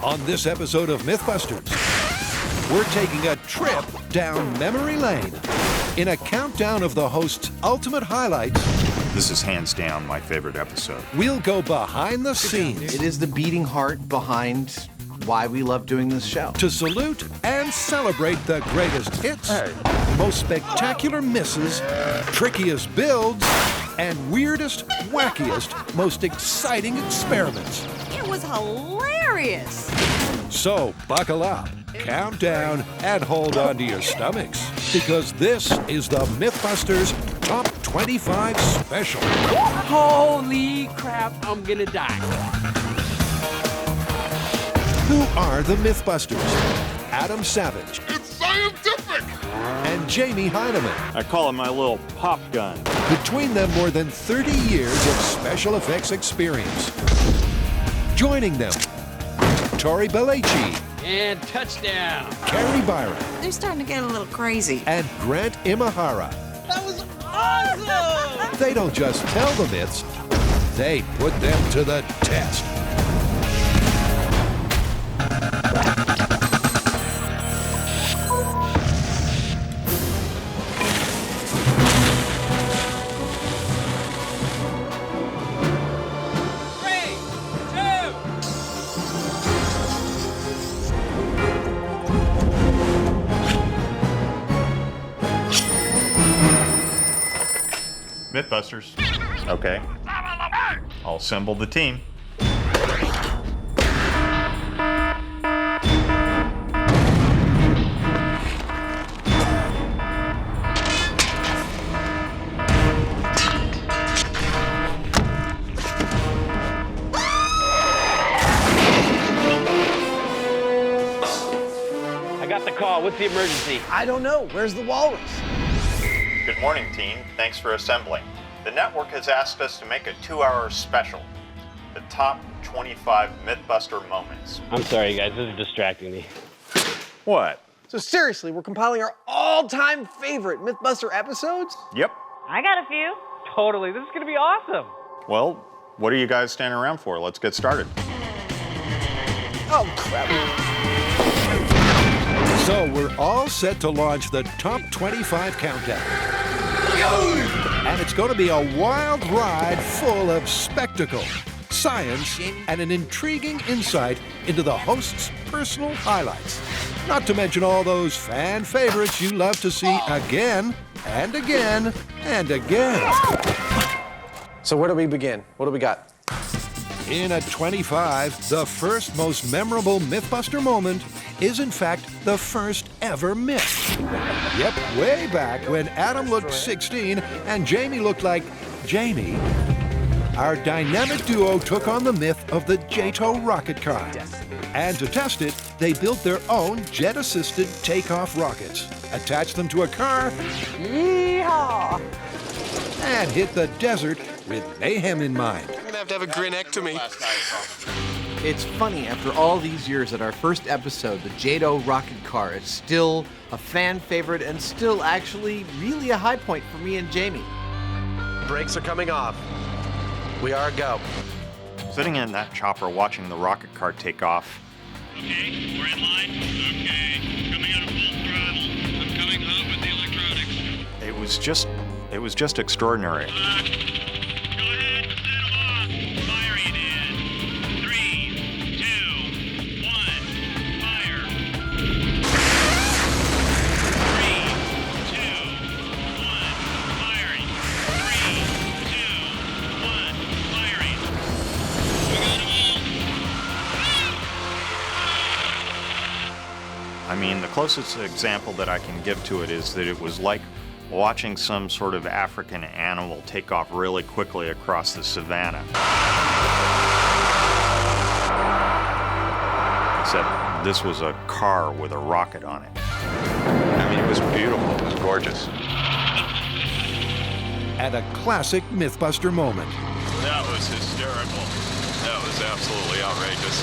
On this episode of MythBusters, we're taking a trip down memory lane in a countdown of the host's ultimate highlights. This is hands down my favorite episode. We'll go behind the scenes. It is the beating heart behind why we love doing this show. To salute and celebrate the greatest hits, most spectacular misses, trickiest builds, and weirdest, wackiest, most exciting experiments. It was hilarious. So buckle up, count down, and hold on to your stomachs, because this is the MythBusters Top 25 Special. Holy crap, I'm gonna die. Who are the MythBusters? Adam Savage. It's scientific! And Jamie Hyneman. I call it my little pop gun. Between them, more than 30 years of special effects experience. Joining them, Tori Belleci. And touchdown. Carrie Byron. They're starting to get a little crazy. And Grant Imahara. That was awesome! They don't just tell the myths, they put them to the test. MythBusters. Okay. I'll assemble the team. I got the call. What's the emergency? I don't know. Where's the walrus? Good morning, team. Thanks for assembling. The network has asked us to make a 2-hour special. The top 25 MythBuster moments. I'm sorry, guys. This is distracting me. What? So seriously, we're compiling our all-time favorite MythBuster episodes? Yep. I got a few. Totally. This is gonna be awesome. Well, what are you guys standing around for? Let's get started. Oh, crap. So we're all set to launch the Top 25 Countdown. And it's going to be a wild ride full of spectacle, science, and an intriguing insight into the host's personal highlights. Not to mention all those fan favorites you love to see again and again and again. So where do we begin? What do we got? In at 25, the first most memorable MythBuster moment is in fact the first ever myth. Yep, way back when Adam looked 16 and Jamie looked like Jamie, our dynamic duo took on the myth of the JATO rocket car. And to test it, they built their own jet-assisted takeoff rockets, attached them to a car, Yeehaw! and hit the desert with mayhem in mind. I'm gonna have to have a grinectomy. It's funny, after all these years, that our first episode, the JATO rocket car, is still a fan favorite and still actually really a high point for me and Jamie. Brakes are coming off. We are a go. Sitting in that chopper watching the rocket car take off. Okay, we're in line. Okay, coming out of full throttle. I'm coming hot with the electronics. It was just extraordinary. Go ahead, set them off. Firing in 3, 2, 1, fire. 3, 2, 1, firing. 3, 2, 1, firing. We got them all. I mean, the closest example that I can give to it is that it was like watching some sort of African animal take off really quickly across the savannah. Except this was a car with a rocket on it. I mean, it was beautiful. It was gorgeous. At a classic MythBuster moment. That was hysterical. That was absolutely outrageous.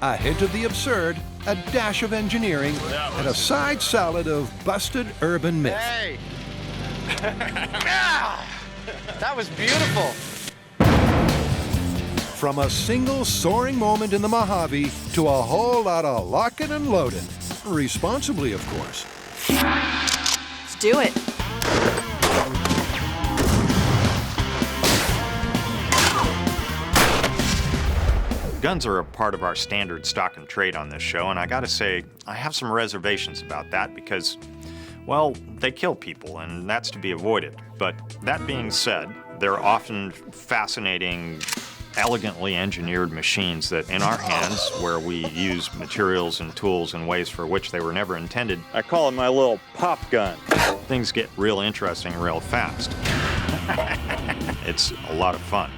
A hint of the absurd, a dash of engineering, and a side salad of busted urban myth. Hey! That was beautiful. From a single soaring moment in the Mojave to a whole lot of locking and loading. Responsibly, of course. Let's do it. Guns are a part of our standard stock and trade on this show, and I gotta say, I have some reservations about that because, well, they kill people, and that's to be avoided. But that being said, they're often fascinating, elegantly engineered machines that in our hands, where we use materials and tools in ways for which they were never intended, I call it my little pop gun. Things get real interesting real fast. It's a lot of fun.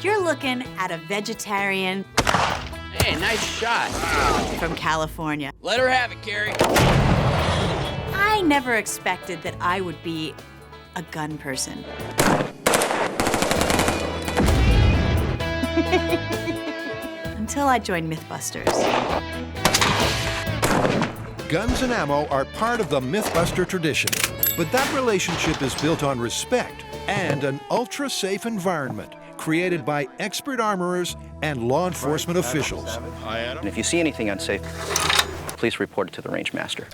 You're looking at a vegetarian Hey, nice shot. from California. Let her have it, Carrie. I never expected that I would be a gun person. Until I joined MythBusters. Guns and ammo are part of the Mythbuster tradition, but that relationship is built on respect and an ultra-safe environment created by expert armorers and law enforcement officials. And if you see anything unsafe, please report it to the range master.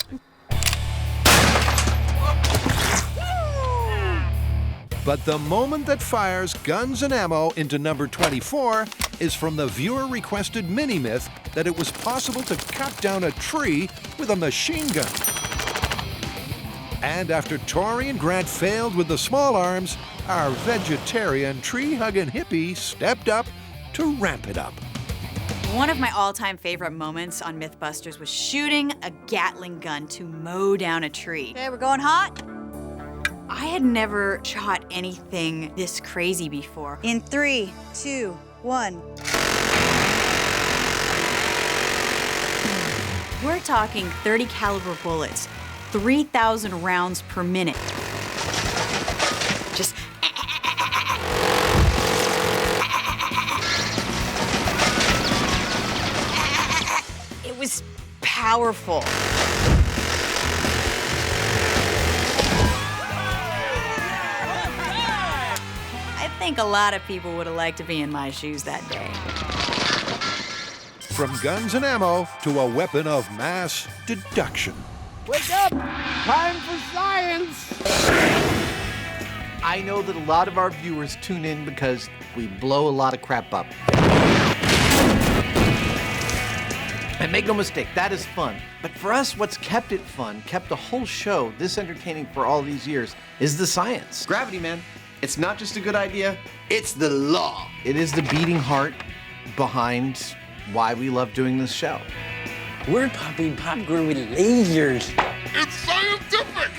But the moment that fires guns and ammo into number 24 is from the viewer-requested mini-myth that it was possible to cut down a tree with a machine gun. And after Tori and Grant failed with the small arms, our vegetarian tree-hugging hippie stepped up to ramp it up. One of my all-time favorite moments on MythBusters was shooting a Gatling gun to mow down a tree. Okay, we're going hot. I had never shot anything this crazy before. In 3, 2, 1. We're talking 30 caliber bullets, 3,000 rounds per minute. Just it was powerful. I think a lot of people would have liked to be in my shoes that day. From guns and ammo to a weapon of mass deduction. Wake up! Time for science! I know that a lot of our viewers tune in because we blow a lot of crap up. And make no mistake, that is fun. But for us, what's kept it fun, kept the whole show this entertaining for all these years, is the science. Gravity, man. It's not just a good idea, it's the law. It is the beating heart behind why we love doing this show. We're popping popcorn with lasers. It's scientific!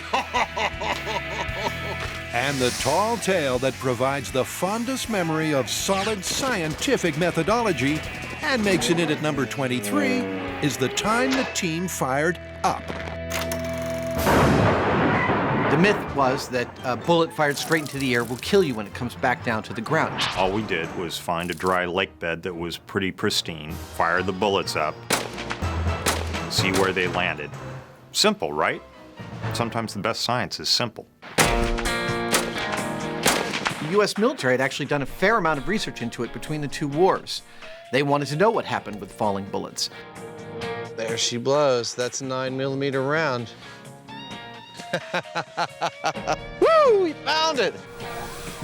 And the tall tale that provides the fondest memory of solid scientific methodology and makes it in at number 23 is the time the team fired up. The myth was that a bullet fired straight into the air will kill you when it comes back down to the ground. All we did was find a dry lake bed that was pretty pristine, fire the bullets up, and see where they landed. Simple, right? Sometimes the best science is simple. The U.S. military had actually done a fair amount of research into it between the two wars. They wanted to know what happened with falling bullets. There she blows. That's a 9mm round. Woo! We found it!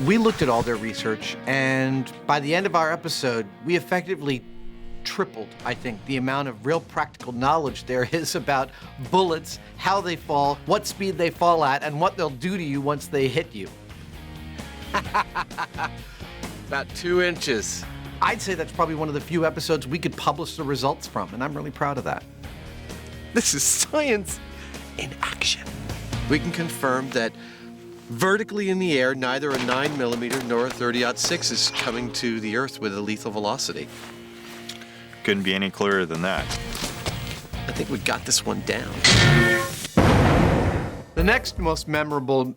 We looked at all their research, and by the end of our episode, we effectively tripled, I think, the amount of real practical knowledge there is about bullets, how they fall, what speed they fall at, and what they'll do to you once they hit you. About 2 inches. I'd say that's probably one of the few episodes we could publish the results from, and I'm really proud of that. This is science in action. We can confirm that vertically in the air, neither a 9mm nor a 30-06 is coming to the Earth with a lethal velocity. Couldn't be any clearer than that. I think we got this one down. The next most memorable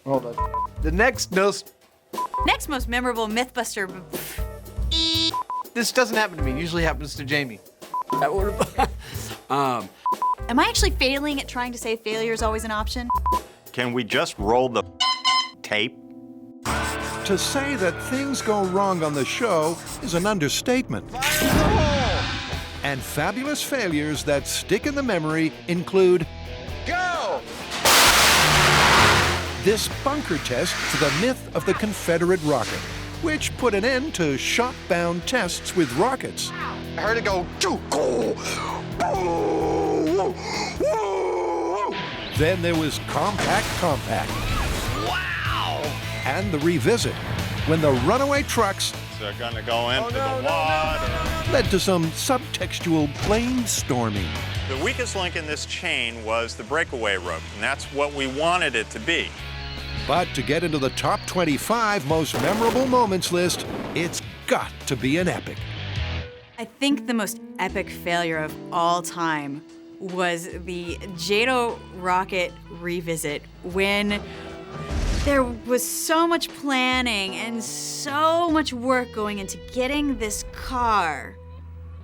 hold on. The next most memorable MythBuster. This doesn't happen to me. It usually happens to Jamie. That would Am I actually failing at trying to say failure is always an option? Can we just roll the tape? To say that things go wrong on the show is an understatement. And fabulous failures that stick in the memory include Go! this bunker test for the myth of the Confederate rocket, which put an end to shop-bound tests with rockets. I heard it go, choo, go, woo, woo. Then there was Compact. Wow! And the revisit, when the runaway trucks They're gonna go into the water. led to some subtextual brainstorming. The weakest link in this chain was the breakaway rope, and that's what we wanted it to be. But to get into the top 25 most memorable moments list, it's got to be an epic. I think the most epic failure of all time was the JATO rocket revisit, when there was so much planning and so much work going into getting this car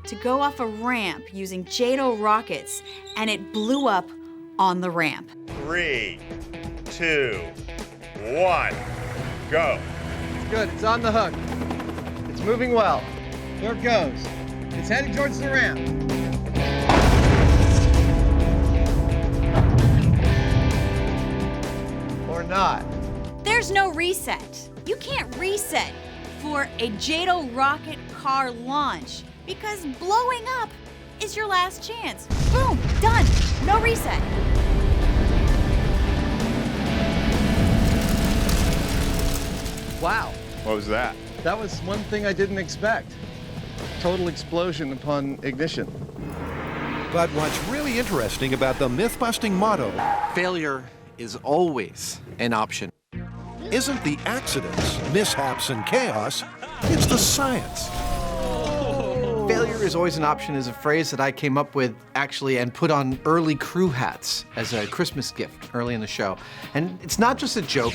to go off a ramp using JATO rockets, and it blew up on the ramp. 3, 2, 1, go. It's good. It's on the hook. It's moving well. There it goes. It's heading towards the ramp. Or not. There's no reset. You can't reset for a JATO rocket car launch because blowing up is your last chance. Boom, done. No reset. Wow, What was that? that was one thing I didn't expect. Total explosion upon ignition. But what's really interesting about the myth-busting motto Failure is always an option. isn't the accidents, mishaps, and chaos, it's the science. Failure is always an option is a phrase that I came up with, actually, and put on early crew hats as a Christmas gift early in the show. And it's not just a joke.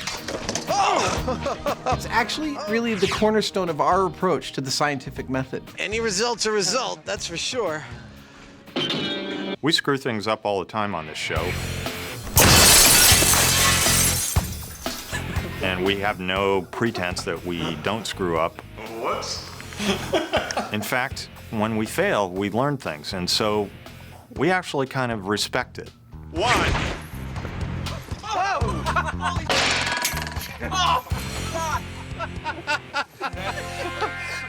It's actually really the cornerstone of our approach to the scientific method. Any result's a result, that's for sure. We screw things up all the time on this show. And we have no pretense that we don't screw up. Whoops. In fact, when we fail, we learn things, and so we actually kind of respect it. 1.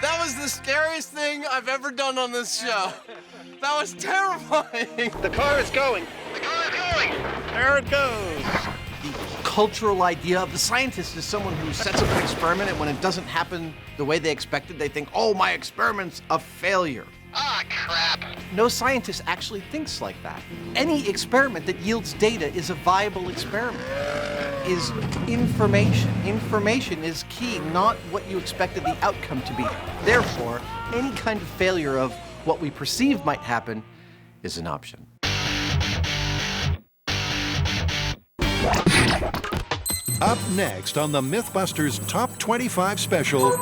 That was the scariest thing I've ever done on this show. That was terrifying. The car is going. There it goes. The cultural idea of the scientist is someone who sets up an experiment, and when it doesn't happen the way they expected, they think, oh, my experiment's a failure. Ah, crap. No scientist actually thinks like that. Any experiment that yields data is a viable experiment. Is information. Information is key, not what you expected the outcome to be. Therefore, any kind of failure of what we perceive might happen is an option. Up next on the MythBusters Top 25 special,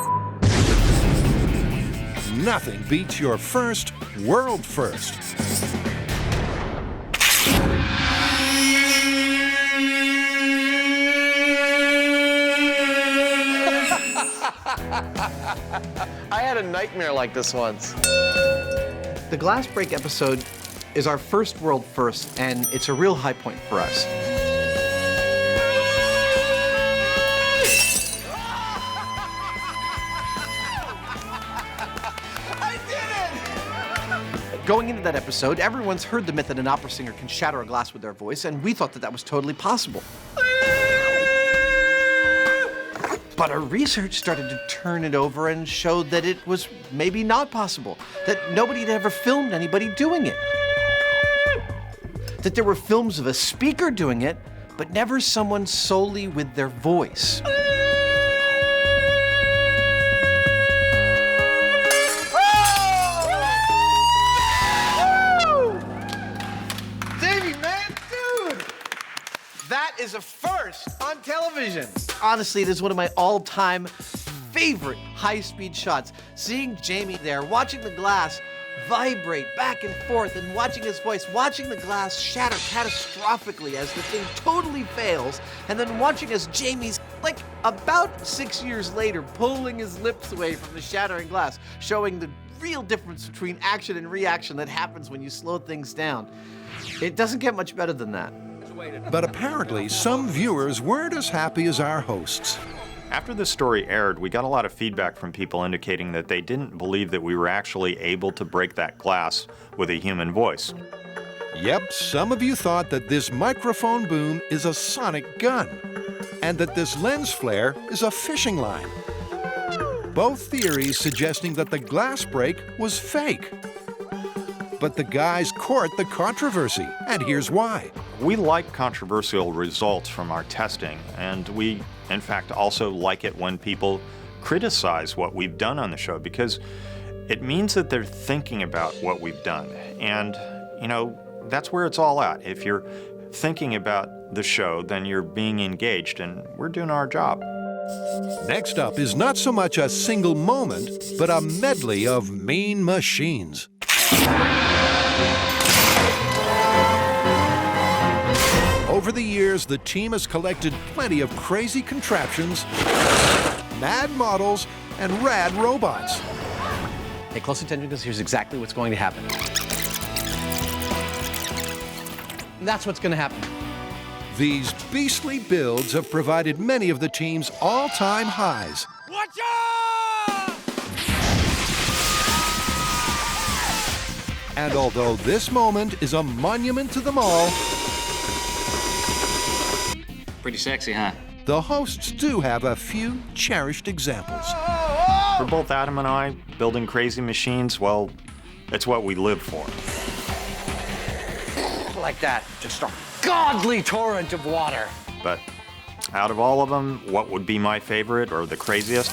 nothing beats your first world first. I had a nightmare like this once. The glass break episode is our first world first, and it's a real high point for us. Going into that episode, everyone's heard the myth that an opera singer can shatter a glass with their voice, and we thought that that was totally possible. But our research started to turn it over and showed that it was maybe not possible, that nobody had ever filmed anybody doing it. That there were films of a speaker doing it, but never someone solely with their voice. Is a first on television. Honestly, it is one of my all-time favorite high-speed shots. Seeing Jamie there, watching the glass vibrate back and forth, and watching his voice, watching the glass shatter catastrophically as the thing totally fails, and then watching as Jamie's, like, about 6 years later, pulling his lips away from the shattering glass, showing the real difference between action and reaction that happens when you slow things down. It doesn't get much better than that. But apparently, some viewers weren't as happy as our hosts. After this story aired, we got a lot of feedback from people indicating that they didn't believe that we were actually able to break that glass with a human voice. Yep, some of you thought that this microphone boom is a sonic gun, and that this lens flare is a fishing line. Both theories suggesting that the glass break was fake. But the guys court the controversy, and here's why. We like controversial results from our testing, and we, in fact, also like it when people criticize what we've done on the show, because it means that they're thinking about what we've done. And, you know, that's where it's all at. If you're thinking about the show, then you're being engaged, and we're doing our job. Next up is not so much a single moment, but a medley of mean machines. Over the years, the team has collected plenty of crazy contraptions, mad models, and rad robots. Pay close attention because here's exactly what's going to happen. That's what's going to happen. These beastly builds have provided many of the team's all-time highs. Watch out! And although this moment is a monument to them all, Pretty sexy, huh? the hosts do have a few cherished examples. For both Adam and I, building crazy machines, well, it's what we live for. Like that. Just a godly torrent of water. But out of all of them, what would be my favorite or the craziest?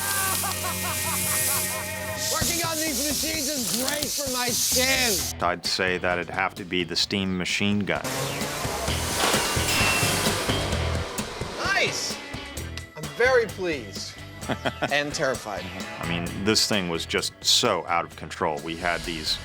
Working on these machines is great for my skin. I'd say that it'd have to be the steam machine gun. Nice! I'm very pleased and terrified. I mean, this thing was just so out of control. We had these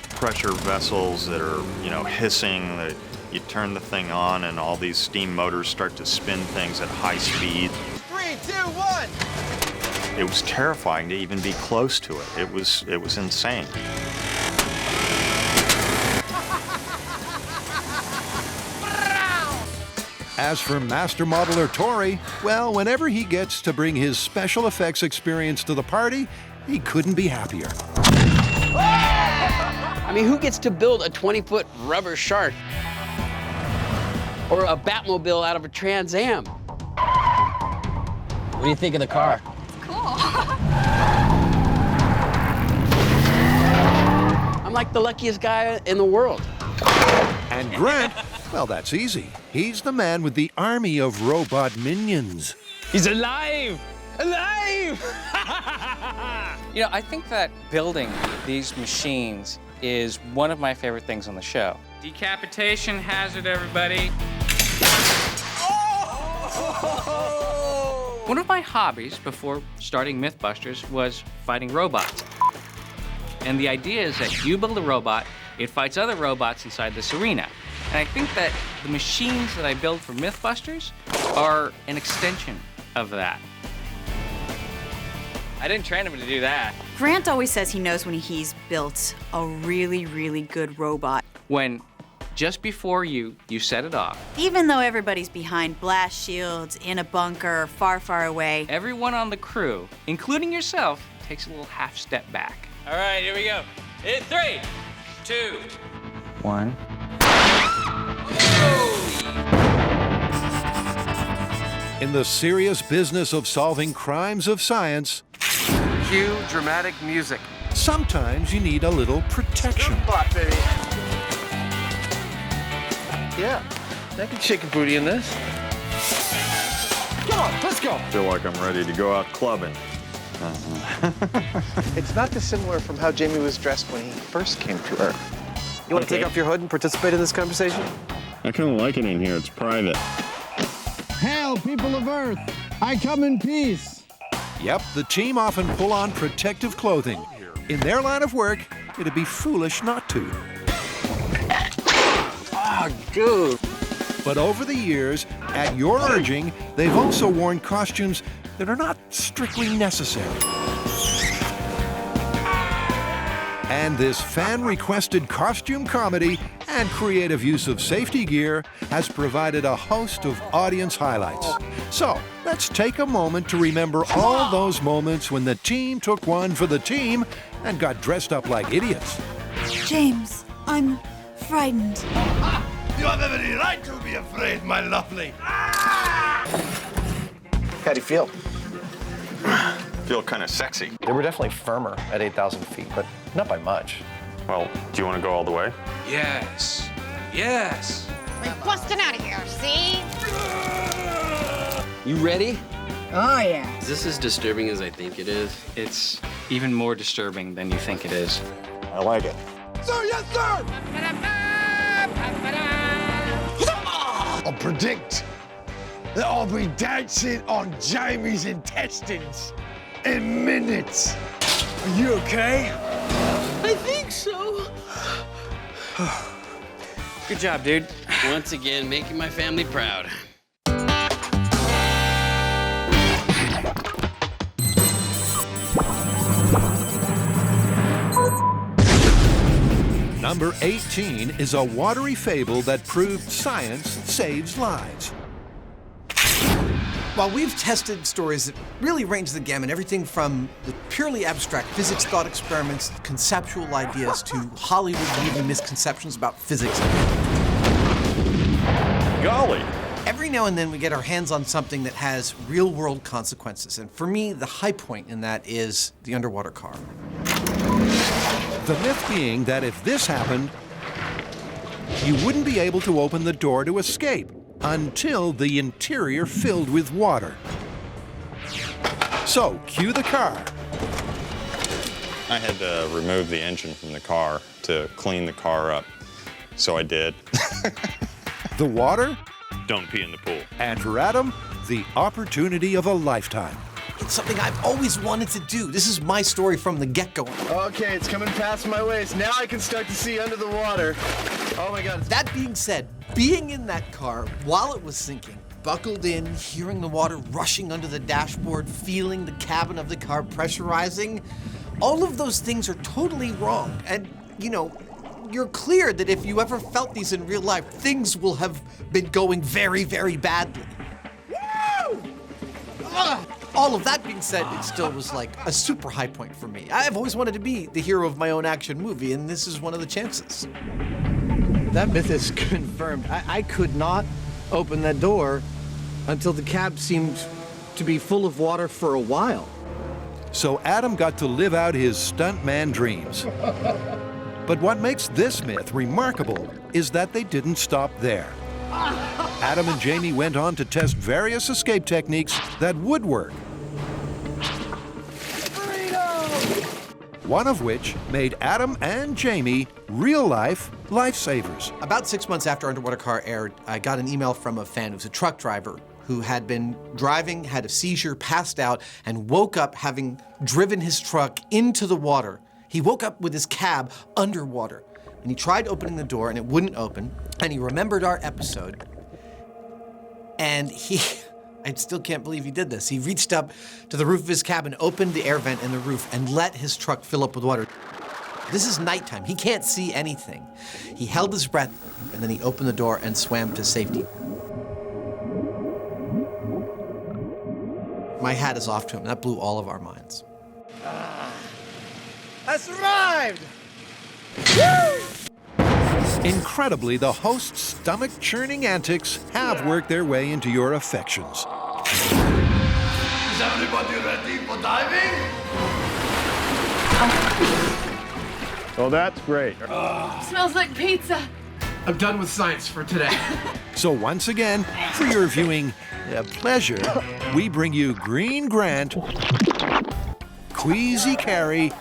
pressure vessels that are, you know, hissing. That you turn the thing on and all these steam motors start to spin things at high speed. 3, 2, 1! It was terrifying to even be close to it. It was insane. As for Master Modeler Tori, well, whenever he gets to bring his special effects experience to the party, he couldn't be happier. I mean, who gets to build a 20-foot rubber shark? Or a Batmobile out of a Trans Am? What do you think of the car? I'm like the luckiest guy in the world. And Grant, well, that's easy. He's the man with the army of robot minions. He's alive! Alive! You know, I think that building these machines is one of my favorite things on the show. Decapitation hazard, everybody. One of my hobbies before starting MythBusters was fighting robots. And the idea is that you build a robot, it fights other robots inside this arena. And I think that the machines that I build for MythBusters are an extension of that. I didn't train him to do that. Grant always says he knows when he's built a really, really good robot. When just before you set it off, Even though everybody's behind blast shields, in a bunker, far, far away, everyone on the crew, including yourself, takes a little half step back. All right, here we go. In 3, 2, 1. In the serious business of solving crimes of science, Cue dramatic music. sometimes you need a little protection. Bot, baby. Yeah, I can shake a booty in this. Come on, let's go. I feel like I'm ready to go out clubbing. It's not dissimilar from how Jamie was dressed when he first came to Earth. You want to take off your hood and participate in this conversation? I kind of like it in here. It's private. Hail, people of Earth! I come in peace. Yep, the team often pull on protective clothing. In their line of work, it'd be foolish not to. Ah, dude. But over the years, at your urging, they've also worn costumes that are not strictly necessary. And this fan-requested costume comedy and creative use of safety gear has provided a host of audience highlights. So, let's take a moment to remember all those moments when the team took one for the team and got dressed up like idiots. James, I'm frightened. You have every right to be afraid, my lovely. How'd you feel? Feel kind of sexy. They were definitely firmer at 8,000 feet, but not by much. Well, do you want to go all the way? Yes. Yes. We're busting out of here, see? You ready? Oh, yeah. Is this as disturbing as I think it is? It's even more disturbing than you think it is. I like it. Sir, yes, sir! I'll predict that I'll be dancing on Jamie's intestines in minutes. Are you okay? I think so. Good job, dude. Once again, making my family proud. Number 18 is a watery fable that proved science saves lives. While we've tested stories that really range the gamut, everything from the purely abstract physics thought experiments, conceptual ideas, to Hollywood-leading misconceptions about physics. Golly. Every now and then we get our hands on something that has real-world consequences, and for me, the high point in that is the underwater car. The myth being that if this happened, you wouldn't be able to open the door to escape until the interior filled with water. So, cue the car. I had to remove the engine from the car to clean the car up, so I did. The water, Don't pee in the pool. and for Adam, the opportunity of a lifetime. It's something I've always wanted to do. This is my story from the get-go. Okay, it's coming past my waist. Now I can start to see under the water. Oh my God. That being said, being in that car while it was sinking, buckled in, hearing the water rushing under the dashboard, feeling the cabin of the car pressurizing, all of those things are totally wrong. And, you know, you're clear that if you ever felt these in real life, things will have been going very, very badly. Woo! All of that being said, it still was like a super high point for me. I've always wanted to be the hero of my own action movie, and this is one of the chances. That myth is confirmed. I could not open that door until the cab seemed to be full of water for a while. So Adam got to live out his stuntman dreams. But what makes this myth remarkable is that they didn't stop there. Adam and Jamie went on to test various escape techniques that would work. One of which made Adam and Jamie real-life lifesavers. About 6 months after Underwater Car aired, I got an email from a fan who's a truck driver who had been driving, had a seizure, passed out, and woke up having driven his truck into the water. He woke up with his cab underwater, and he tried opening the door and it wouldn't open, and he remembered our episode, and I still can't believe he did this. He reached up to the roof of his cabin, opened the air vent in the roof, and let his truck fill up with water. This is nighttime. He can't see anything. He held his breath, and then he opened the door and swam to safety. My hat is off to him. That blew all of our minds. I survived! Incredibly, the host's stomach-churning antics have worked their way into your affections. Is everybody ready for diving? Well, that's great. Smells like pizza. I'm done with science for today. So once again, for your viewing pleasure, we bring you Green Grant, Queasy Carrie,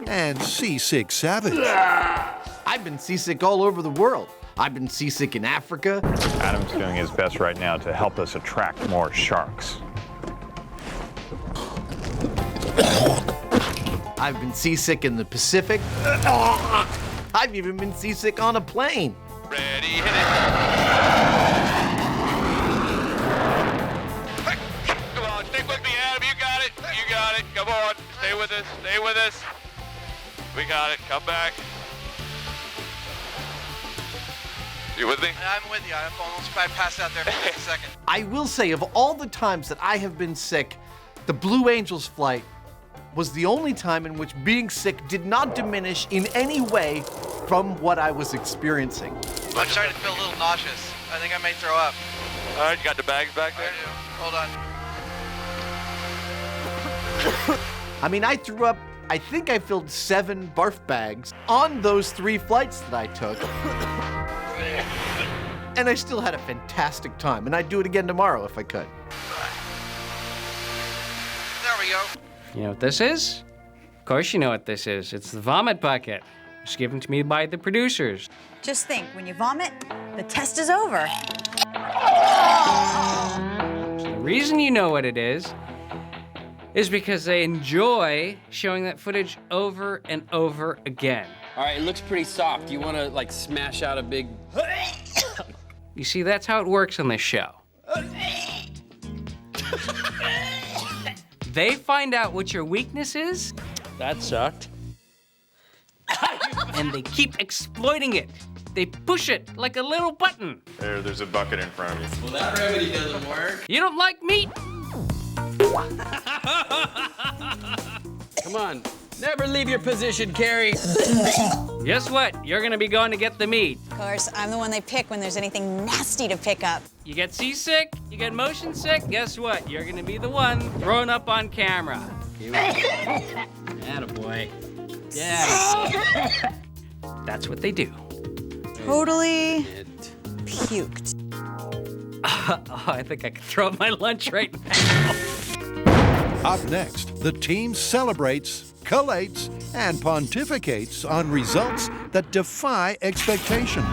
and Seasick Savage. I've been seasick all over the world. I've been seasick in Africa. Adam's doing his best right now to help us attract more sharks. I've been seasick in the Pacific. I've even been seasick on a plane. Ready, hit it. Come on, stick with me, Adam. You got it. You got it. Come on. Stay with us. Stay with us. We got it. Come back. You with me? I'm with you. I almost passed out there for just a second. I will say, of all the times that I have been sick, the Blue Angels flight was the only time in which being sick did not diminish in any way from what I was experiencing. I'm starting to feel a little nauseous. I think I may throw up. All right, you got the bags back there? I do. Hold on. I mean, I threw up, I think I filled 7 barf bags on those 3 flights that I took. And I still had a fantastic time, and I'd do it again tomorrow if I could. There we go. You know what this is? Of course you know what this is. It's the vomit bucket. It's given to me by the producers. Just think, when you vomit, the test is over. The reason you know what it is because they enjoy showing that footage over and over again. All right, it looks pretty soft. Do you want to, like, smash out a big... You see, that's how it works on this show. They find out what your weakness is. That sucked. And they keep exploiting it. They push it like a little button. There's a bucket in front of you. Well, that remedy doesn't work. You don't like meat? Come on. Never leave your position, Carrie. Guess what? You're gonna be going to get the meat. Of course, I'm the one they pick when there's anything nasty to pick up. You get seasick, you get motion sick, guess what? You're gonna be the one thrown up on camera. Attaboy. Yeah. That's what they do. Totally puked. Oh, I think I could throw up my lunch right now. Up next, the team celebrates, collates, and pontificates on results that defy expectation.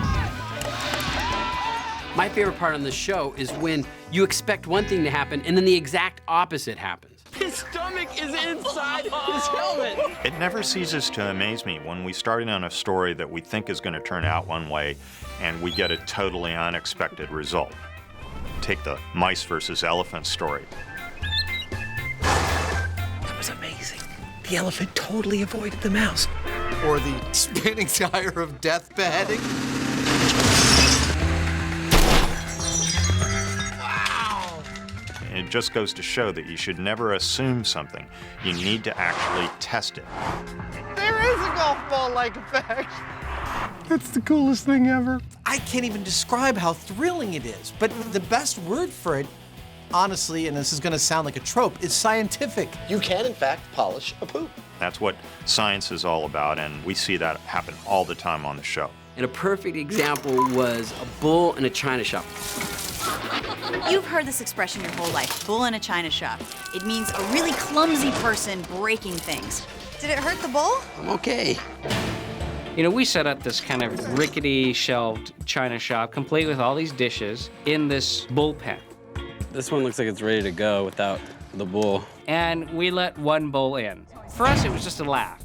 My favorite part on the show is when you expect one thing to happen and then the exact opposite happens. His stomach is inside his helmet. It never ceases to amaze me when we start in on a story that we think is going to turn out one way and we get a totally unexpected result. Take the mice versus elephant story. That was amazing. The elephant totally avoided the mouse. Or the spinning tire of death beheading. Wow! It just goes to show that you should never assume something. You need to actually test it. There is a golf ball-like effect. That's the coolest thing ever. I can't even describe how thrilling it is, but the best word for it, honestly, and this is gonna sound like a trope, is scientific. You can, in fact, polish a poop. That's what science is all about, and we see that happen all the time on the show. And a perfect example was a bull in a china shop. You've heard this expression your whole life, bull in a china shop. It means a really clumsy person breaking things. Did it hurt the bull? I'm okay. You know, we set up this kind of rickety shelved china shop, complete with all these dishes, in this bullpen. This one looks like it's ready to go without the bull. And we let one bull in. For us, it was just a laugh.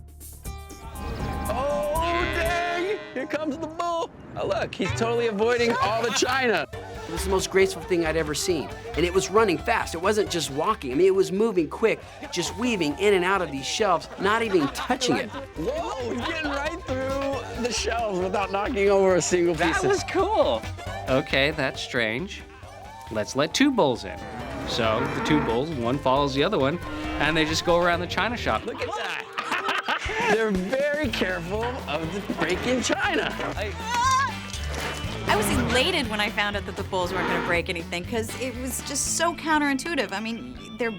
Oh, dang! Here comes the bull. Oh, look, he's totally avoiding all the china. It was the most graceful thing I'd ever seen. And it was running fast. It wasn't just walking. I mean, it was moving quick, just weaving in and out of these shelves, not even touching it. Whoa, he's getting right through the shelves without knocking over a single piece. That was cool. Okay, that's strange. Let's let 2 bulls in. So the 2 bulls, one follows the other one, and they just go around the china shop. Look at that. They're very careful of the break-in china. I was elated when I found out that the bulls weren't gonna break anything, because it was just so counterintuitive. I mean, they're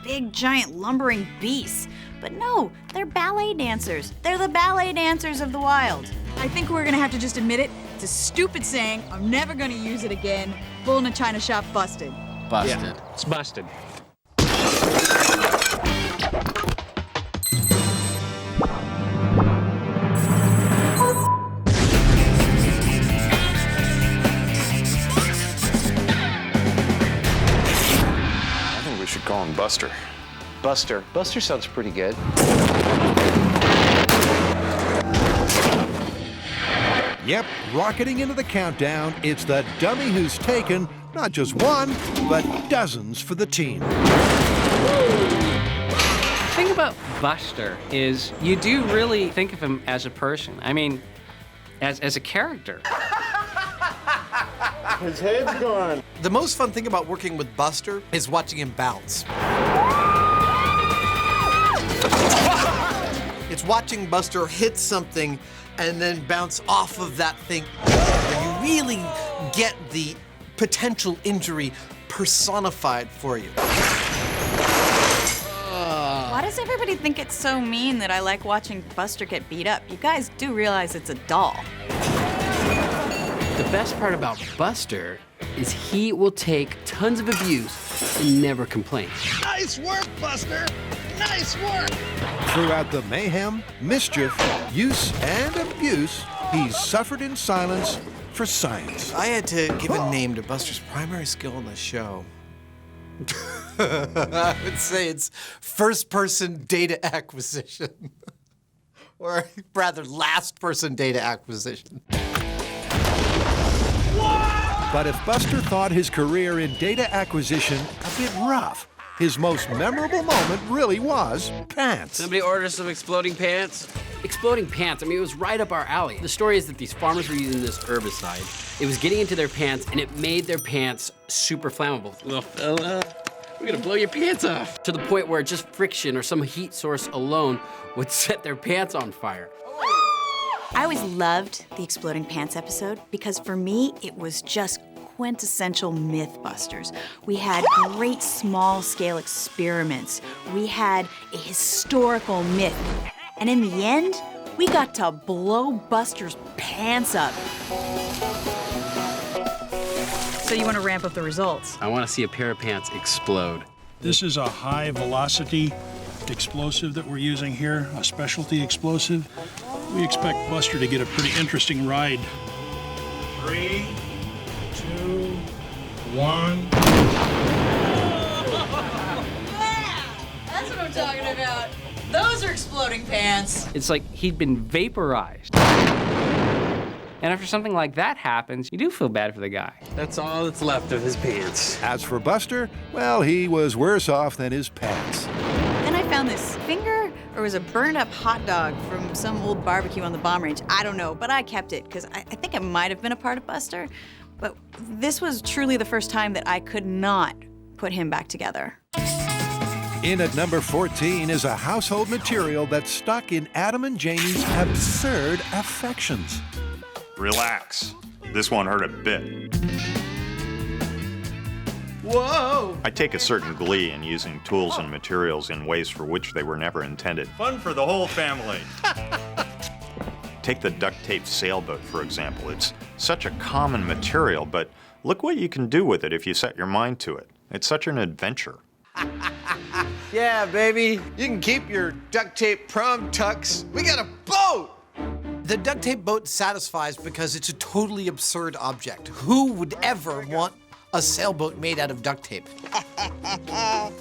big, giant, lumbering beasts. But no, they're ballet dancers. They're the ballet dancers of the wild. I think we're gonna have to just admit it. It's a stupid saying. I'm never gonna use it again. Bull in a china shop busted. Busted. Yeah, it's busted. I think we should call him Buster. Buster. Buster sounds pretty good. Yep, rocketing into the countdown, it's the dummy who's taken not just one, but dozens for the team. The thing about Buster is you do really think of him as a person. I mean, as a character. His head's gone. The most fun thing about working with Buster is watching him bounce. It's watching Buster hit something and then bounce off of that thing. You really get the potential injury personified for you. Why does everybody think it's so mean that I like watching Buster get beat up? You guys do realize it's a doll. The best part about Buster is he will take tons of abuse and never complain. Nice work, Buster! Nice work! Throughout the mayhem, mischief, use, and abuse, he's suffered in silence for science. I had to give a name to Buster's primary skill on the show. I would say it's first-person data acquisition. Or rather, last-person data acquisition. But if Buster thought his career in data acquisition a bit rough, his most memorable moment really was pants. Somebody ordered some exploding pants? Exploding pants, I mean, it was right up our alley. The story is that these farmers were using this herbicide. It was getting into their pants, and it made their pants super flammable. Little fella, we're gonna blow your pants off. To the point where just friction or some heat source alone would set their pants on fire. I always loved the Exploding Pants episode because for me, it was just quintessential MythBusters. We had great small-scale experiments. We had a historical myth. And in the end, we got to blow Buster's pants up. So you want to ramp up the results? I want to see a pair of pants explode. This is a high-velocity explosive that we're using here, a specialty explosive. We expect Buster to get a pretty interesting ride. 3, 2, 1. That's what I'm talking about. Those are exploding pants. It's like he'd been vaporized. And after something like that happens, you do feel bad for the guy. That's all that's left of his pants. As for Buster, well, he was worse off than his pants. Then I found this finger, or it was a burned up hot dog from some old barbecue on the bomb range. I don't know, but I kept it because I think it might have been a part of Buster. But this was truly the first time that I could not put him back together. In at number 14 is a household material that's stuck in Adam and Jamie's absurd affections. Relax. This won't hurt a bit. Whoa! I take a certain glee in using tools and materials in ways for which they were never intended. Fun for the whole family. Take the duct tape sailboat, for example. It's such a common material, but look what you can do with it if you set your mind to it. It's such an adventure. Yeah, baby. You can keep your duct tape prom tux. We got a boat! The duct tape boat satisfies because it's a totally absurd object. Who would ever want a sailboat made out of duct tape?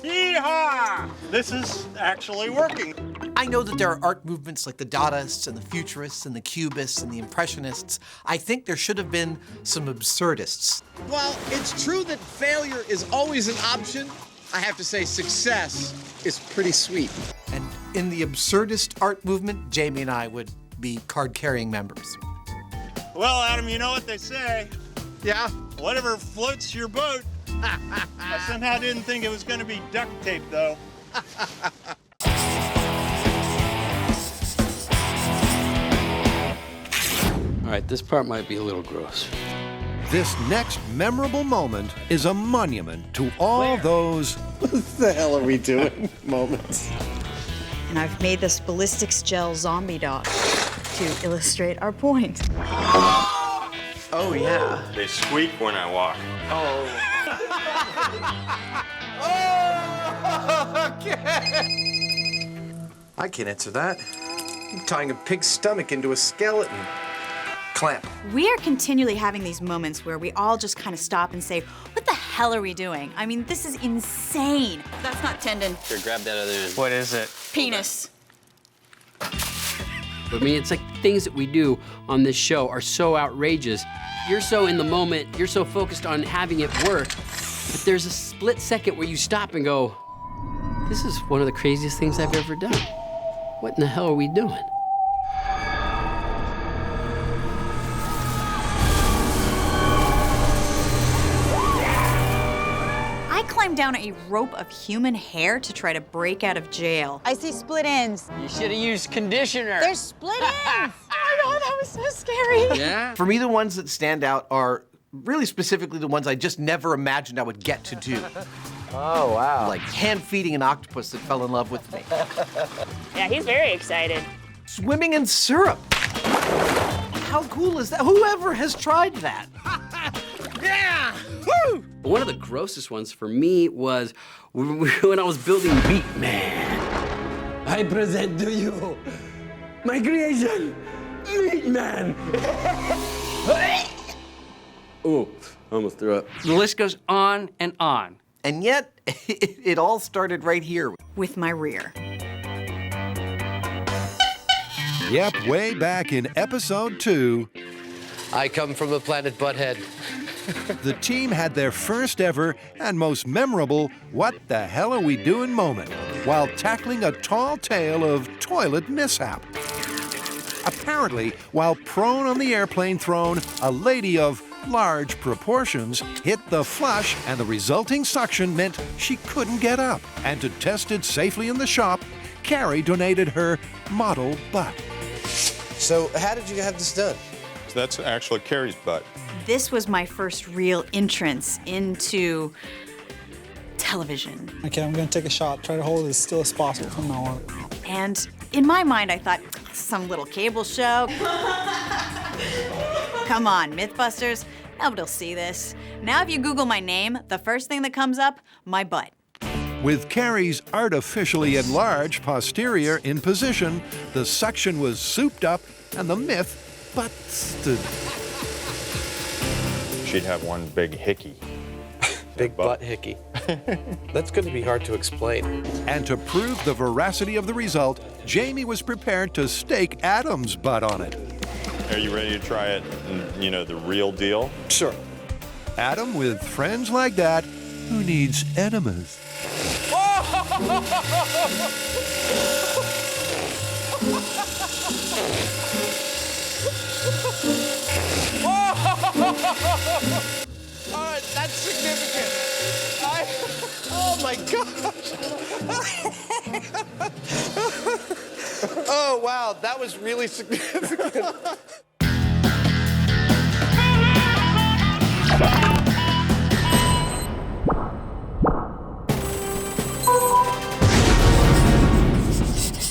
Yeehaw! This is actually working. I know that there are art movements like the Dadaists and the Futurists and the Cubists and the Impressionists. I think there should have been some absurdists. While it's true that failure is always an option, I have to say success is pretty sweet. And in the absurdist art movement, Jamie and I would be card-carrying members. Well, Adam, you know what they say. Yeah? Whatever floats your boat. I somehow didn't think it was going to be duct tape, though. All right, this part might be a little gross. This next memorable moment is a monument to all those What the hell are we doing? Moments. And I've made this ballistics gel zombie dog to illustrate our point. Oh, yeah. They squeak when I walk. Oh. Okay. I can't answer that. I'm tying a pig's stomach into a skeleton. Clamp. We are continually having these moments where we all just kind of stop and say, what the hell are we doing? I mean, this is insane. That's not tendon. Here, grab that other end. What is it? Penis. I mean, it's like things that we do on this show are so outrageous. You're so in the moment, you're so focused on having it work, but there's a split second where you stop and go, this is one of the craziest things I've ever done. What in the hell are we doing? I climbed down a rope of human hair to try to break out of jail. I see split ends. You should have used conditioner. There's split ends. Oh no, that was so scary. Yeah? For me, the ones that stand out are really specifically the ones I just never imagined I would get to do. Oh, wow. Like hand-feeding an octopus that fell in love with me. Yeah, he's very excited. Swimming in syrup. How cool is that? Whoever has tried that? Yeah! Woo! One of the grossest ones for me was when I was building Meat Man. I present to you my creation, Meat Man. Oh, almost threw up. The list goes on and on. And yet, it all started right here. With my rear. Yep, way back in episode 2, I come from the planet Butthead. the team had their first ever and most memorable "What the hell are we doing" moment while tackling a tall tale of toilet mishap. Apparently, while prone on the airplane throne, a lady of large proportions hit the flush, and the resulting suction meant she couldn't get up. And to test it safely in the shop, Carrie donated her model butt. So how did you have this done? So that's actually Carrie's butt. This was my first real entrance into television. Okay, I'm gonna take a shot. Try to hold it as still as possible from now on. And in my mind, I thought, some little cable show. Come on, MythBusters. Nobody'll see this. Now if you Google my name, the first thing that comes up, my butt. With Carrie's artificially enlarged posterior in position, the suction was souped up and the myth busted. She'd have one big hickey. Big butt hickey. That's going to be hard to explain. And to prove the veracity of the result, Jamie was prepared to stake Adam's butt on it. Are you ready to try it, you know, the real deal? Sure. Adam, with friends like that, who needs enemas? All right, that's significant. Oh my gosh. Oh wow, that was really significant.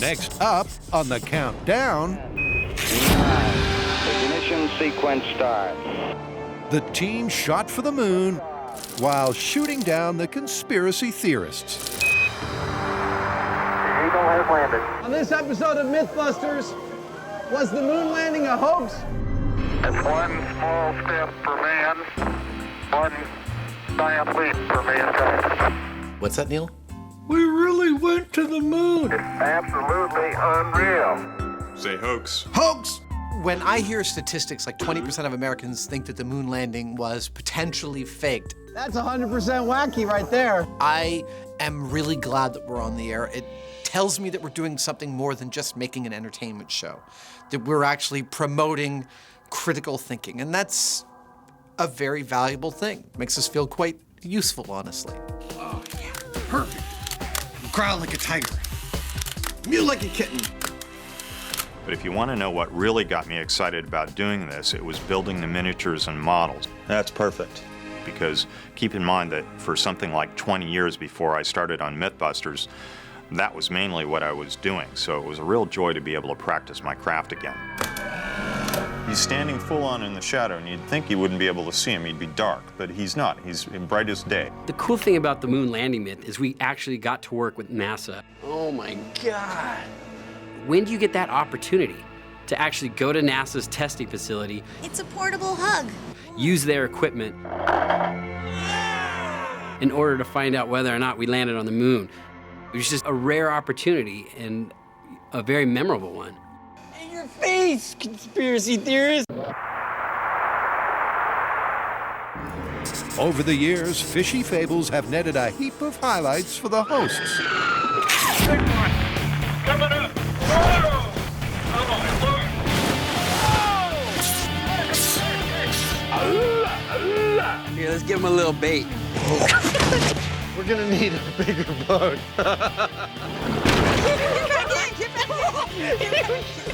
Next up on the countdown, Ignition sequence starts. the team shot for the moon while shooting down the conspiracy theorists. Eagle has landed. On this episode of MythBusters, was the moon landing a hoax? It's one small step for man, one giant leap for mankind. What's that, Neil? We really went to the moon. It's absolutely unreal. Say hoax. Hoax! When I hear statistics like 20% of Americans think that the moon landing was potentially faked, That's 100% wacky right there. I am really glad that we're on the air. It tells me that we're doing something more than just making an entertainment show, that we're actually promoting critical thinking, and that's a very valuable thing. Makes us feel quite useful, honestly. Oh, yeah, perfect. Growl like a tiger. Mew like a kitten. But if you want to know what really got me excited about doing this, it was building the miniatures and models. That's perfect. Because keep in mind that for something like 20 years before I started on MythBusters, that was mainly what I was doing. So it was a real joy to be able to practice my craft again. He's standing full on in the shadow, and you'd think you wouldn't be able to see him. He'd be dark, but he's not. He's in brightest day. The cool thing about the moon landing myth is we actually got to work with NASA. Oh my God. When do you get that opportunity to actually go to NASA's testing facility? It's a portable hug. Use their equipment in order to find out whether or not we landed on the moon. It was just a rare opportunity and a very memorable one. In your your face, conspiracy theorist! Over the years, fishy fables have netted a heap of highlights for the hosts. Big one. Coming up. Whoa! Oh, Here, let's give him a little bait. We're gonna need a bigger boat.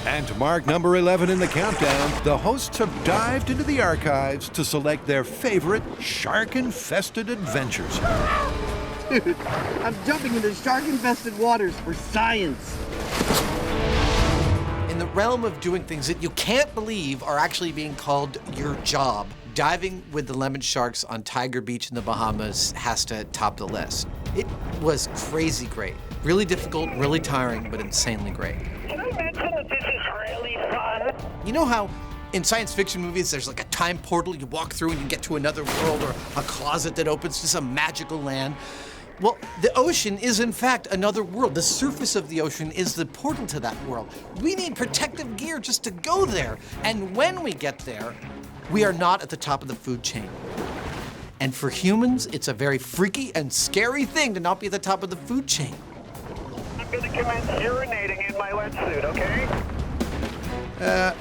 And to mark number 11 in the countdown, the hosts have dived into the archives to select their favorite shark-infested adventures. Dude, I'm jumping into shark-infested waters for science. In the realm of doing things that you can't believe are actually being called your job, diving with the lemon sharks on Tiger Beach in the Bahamas has to top the list. It was crazy great. Really difficult, really tiring, but insanely great. Can I mention that this is really fun? You know how in science fiction movies there's like a time portal you walk through and you get to another world, or a closet that opens to some magical land? Well, the ocean is in fact another world. The surface of the ocean is the portal to that world. We need protective gear just to go there. And when we get there, we are not at the top of the food chain. And for humans, it's a very freaky and scary thing to not be at the top of the food chain. I'm gonna commence urinating in my wetsuit, okay?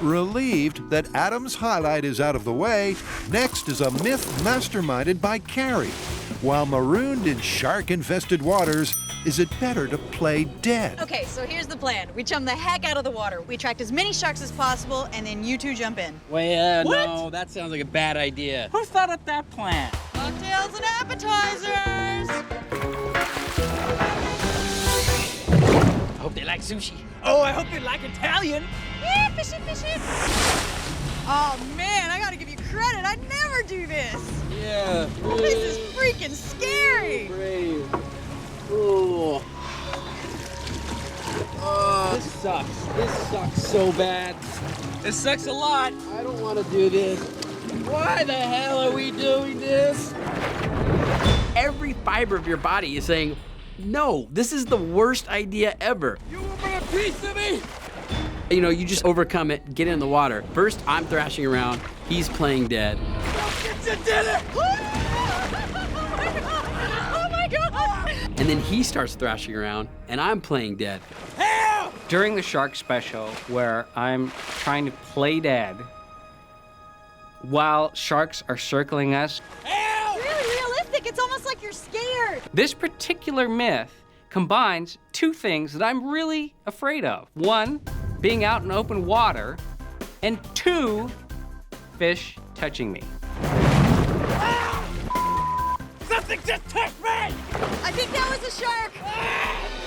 Relieved that Adam's highlight is out of the way, next is a myth masterminded by Carrie. While marooned in shark-infested waters, is it better to play dead? Okay, so here's the plan. We chum the heck out of the water. We attract as many sharks as possible, and then you two jump in. Well, no, that sounds like a bad idea. Who thought up that plan? Cocktails and appetizers! I hope they like sushi. Oh, I hope they like Italian. Yeah, fishy, fishy. Oh man, I gotta give you credit. I'd never do this. Yeah. This is freaking scary. Brave. Oh. This sucks. This sucks so bad. This sucks a lot. I don't want to do this. Why the hell are we doing this? Every fiber of your body is saying, no, this is the worst idea ever. You want a piece of me? You know, you just overcome it, get in the water. First, I'm thrashing around. He's playing dead. Don't get your dinner! Oh my god! And then he starts thrashing around, and I'm playing dead. Help! During the shark special, where I'm trying to play dead, while sharks are circling us, Help! Really realistic. It's almost like you're scared. this particular myth combines two things that I'm really afraid of. One, being out in open water, and two, fish touching me. Something just touched me! I think that was a shark.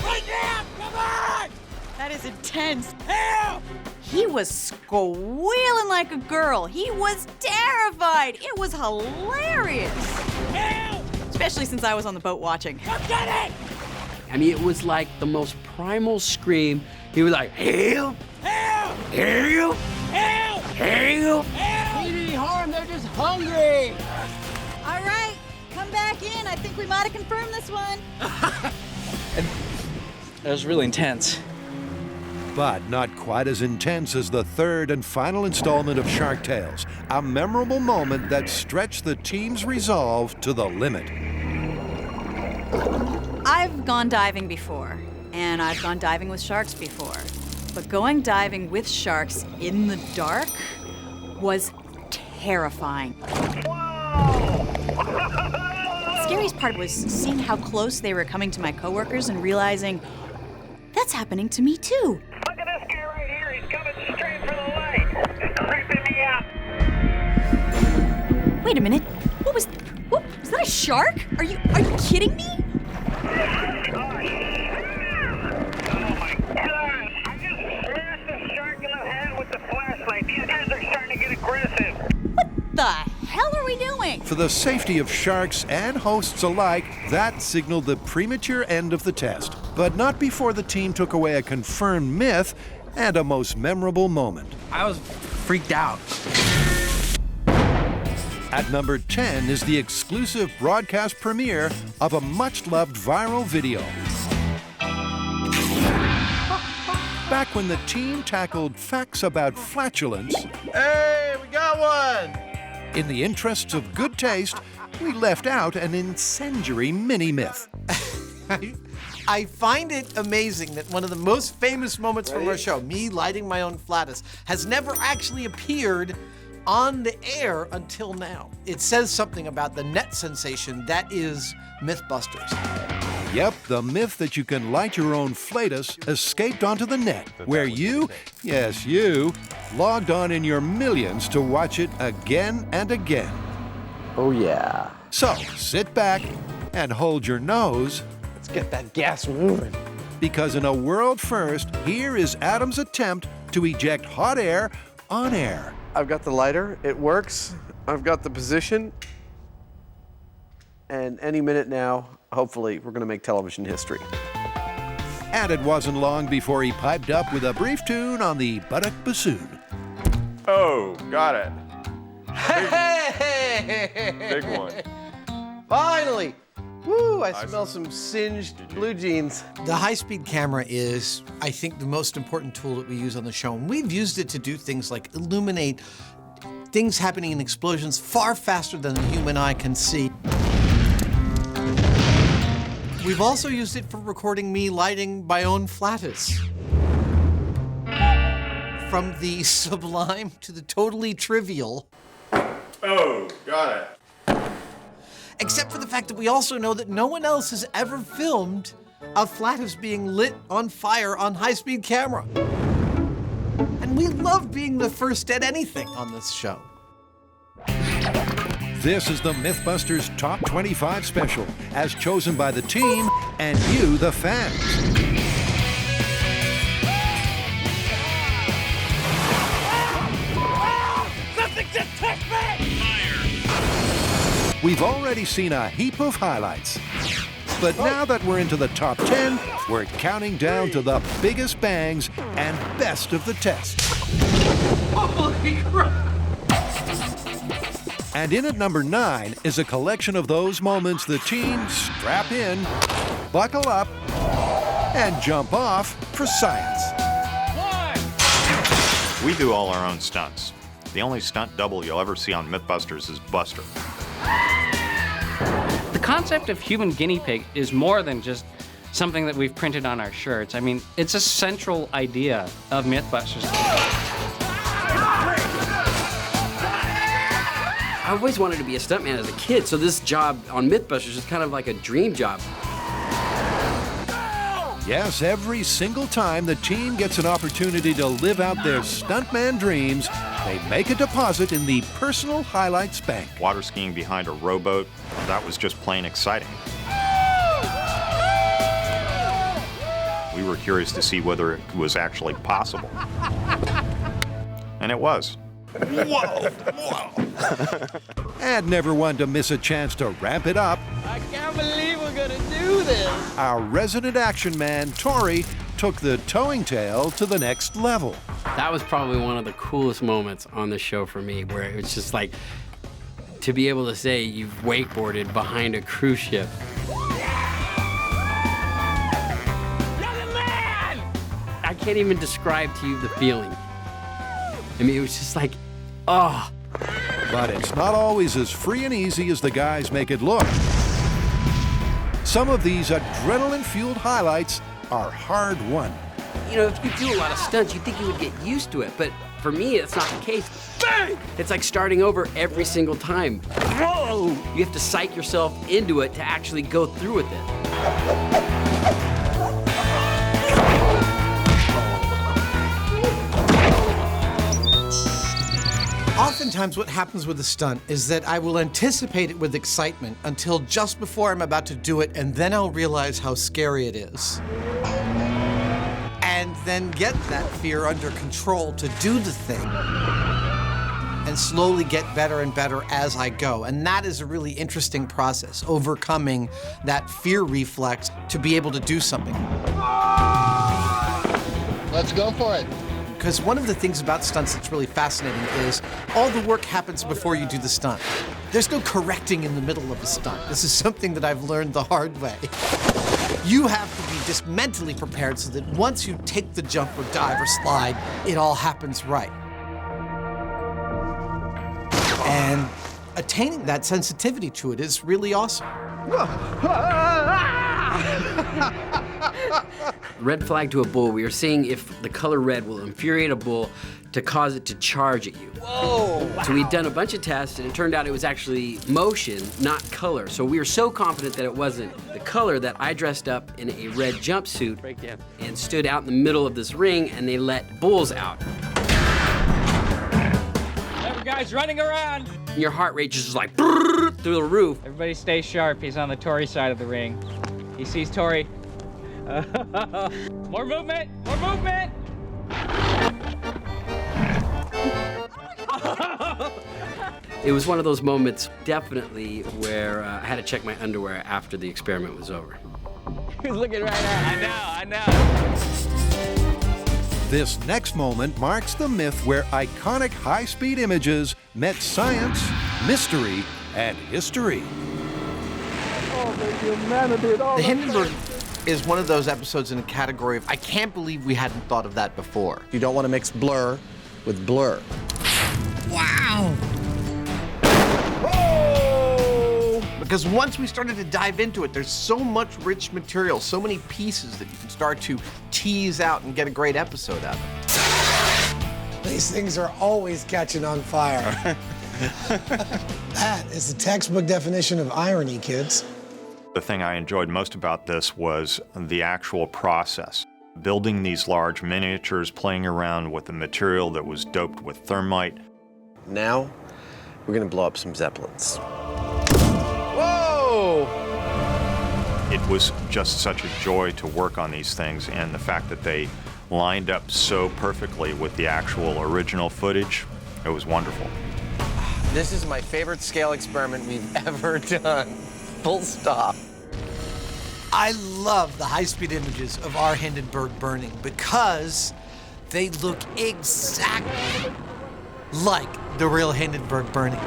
Right now! Come on! That is intense. Help! He was squealing like a girl. He was terrified. It was hilarious. Help! Especially since I was on the boat watching. Come get it! I mean, it was like the most primal scream. He was like, help! Help! Help! Help! Help! Help! Need any harm, they're just hungry! All right, come back in. I think we might have confirmed this one. That was really intense. But not quite as intense as the third and final installment of Shark Tales, a memorable moment that stretched the team's resolve to the limit. I've gone diving before, and I've gone diving with sharks before. But going diving with sharks in the dark was terrifying. The scariest part was seeing how close they were coming to my coworkers and realizing that's happening to me too. Look at this guy right here. He's coming straight for the light. It's creeping me out. Wait a minute. What was that a shark? Are you kidding me? Oh my God! I just smashed the shark in the head with the flashlight. These guys are starting to get aggressive. What the hell are we doing? For the safety of sharks and hosts alike, that signaled the premature end of the test. But not before the team took away a confirmed myth and a most memorable moment. I was freaked out. At number 10 is the exclusive broadcast premiere of a much-loved viral video. back when the team tackled facts about flatulence. Hey, we got one! In the interests of good taste, we left out an incendiary mini-myth. I find it amazing that one of the most famous moments from our show, me lighting my own flatus, has never actually appeared on the air until now. It says something about the net sensation that is MythBusters. Yep, the myth that you can light your own flatus escaped onto the net, where you, yes you, logged on in your millions to watch it again and again. Oh yeah. So, sit back and hold your nose. Let's get that gas moving. Because in a world first, here is Adam's attempt to eject hot air on air. I've got the lighter, it works. I've got the position. And any minute now, hopefully, we're gonna make television history. And it wasn't long before he piped up with a brief tune on the buttock bassoon. Oh, got it. Hey! Big one. Finally! Woo, I smell some singed blue jeans. The high-speed camera is, I think, the most important tool that we use on the show. And we've used it to do things like illuminate things happening in explosions far faster than the human eye can see. We've also used it for recording me lighting my own flatus. From the sublime to the totally trivial. Oh, got it. Except for the fact that we also know that no one else has ever filmed a flatus being lit on fire on high-speed camera. And we love being the first at anything on this show. This is the MythBusters Top 25 special, as chosen by the team and you, the fans. Something just touched me! We've already seen a heap of highlights. But now that we're into the top 10, we're counting down to the biggest bangs and best of the tests. Holy crap! And in at number 9 is a collection of those moments the team strap in, buckle up, and jump off for science. We do all our own stunts. The only stunt double you'll ever see on MythBusters is Buster. The concept of human guinea pig is more than just something that we've printed on our shirts. I mean, it's a central idea of MythBusters. I always wanted to be a stuntman as a kid, so this job on MythBusters is kind of like a dream job. Yes, every single time the team gets an opportunity to live out their stuntman dreams, they make a deposit in the Personal Highlights Bank. Water skiing behind a rowboat, that was just plain exciting. We were curious to see whether it was actually possible. And it was. Whoa! And never one to miss a chance to ramp it up. I can't believe we're gonna do this. Our resident action man, Tori, took the towing tail to the next level. That was probably one of the coolest moments on the show for me, where it was just like, to be able to say you've wakeboarded behind a cruise ship. I can't even describe to you the feeling. I mean, it was just like, oh. But it's not always as free and easy as the guys make it look. Some of these adrenaline-fueled highlights are hard won. You know, if you do a lot of stunts, you'd think you would get used to it, but for me, it's not the case. Bang! It's like starting over every single time. Whoa! You have to psych yourself into it to actually go through with it. Oftentimes what happens with a stunt is that I will anticipate it with excitement until just before I'm about to do it, and then I'll realize how scary it is. And then get that fear under control to do the thing and slowly get better and better as I go. And that is a really interesting process, overcoming that fear reflex to be able to do something. Let's go for it. because one of the things about stunts that's really fascinating is all the work happens before you do the stunt. There's no correcting in the middle of a stunt. This is something that I've learned the hard way. You have to be just mentally prepared so that once you take the jump or dive or slide, it all happens right. And attaining that sensitivity to it is really awesome. Red flag to a bull, we are seeing if the color red will infuriate a bull to cause it to charge at you. Whoa! So we'd done a bunch of tests, and it turned out it was actually motion, not color. So we were so confident that it wasn't the color that I dressed up in a red jumpsuit and stood out in the middle of this ring, and they let bulls out. Every guy's running around. And your heart rate just like through the roof. Everybody stay sharp. He's on the Tory side of the ring. He sees Tory. More movement! More movement! It was one of those moments, definitely, where I had to check my underwear after the experiment was over. He's looking right at me. I know. This next moment marks the myth where iconic high-speed images met science, mystery, and history. The Hindenburg is one of those episodes in a category of I can't believe we hadn't thought of that before. You don't want to mix blur with blur. Wow! Whoa! Because once we started to dive into it, there's so much rich material, so many pieces that you can start to tease out and get a great episode out of it. These things are always catching on fire. That is the textbook definition of irony, kids. The thing I enjoyed most about this was the actual process. Building these large miniatures, playing around with the material that was doped with thermite. Now, we're gonna blow up some Zeppelins. Whoa! It was just such a joy to work on these things, and the fact that they lined up so perfectly with the actual original footage, it was wonderful. This is my favorite scale experiment we've ever done. Full stop. I love the high-speed images of our Hindenburg burning because they look exactly like the real Hindenburg burning.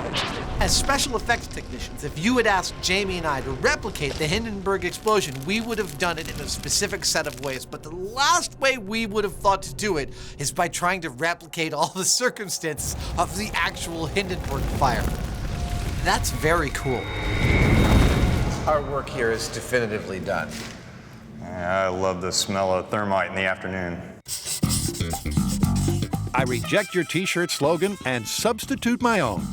As special effects technicians, if you had asked Jamie and I to replicate the Hindenburg explosion, we would have done it in a specific set of ways. But the last way we would have thought to do it is by trying to replicate all the circumstances of the actual Hindenburg fire. That's very cool. Our work here is definitively done. I love the smell of thermite in the afternoon. I reject your t-shirt slogan and substitute my own.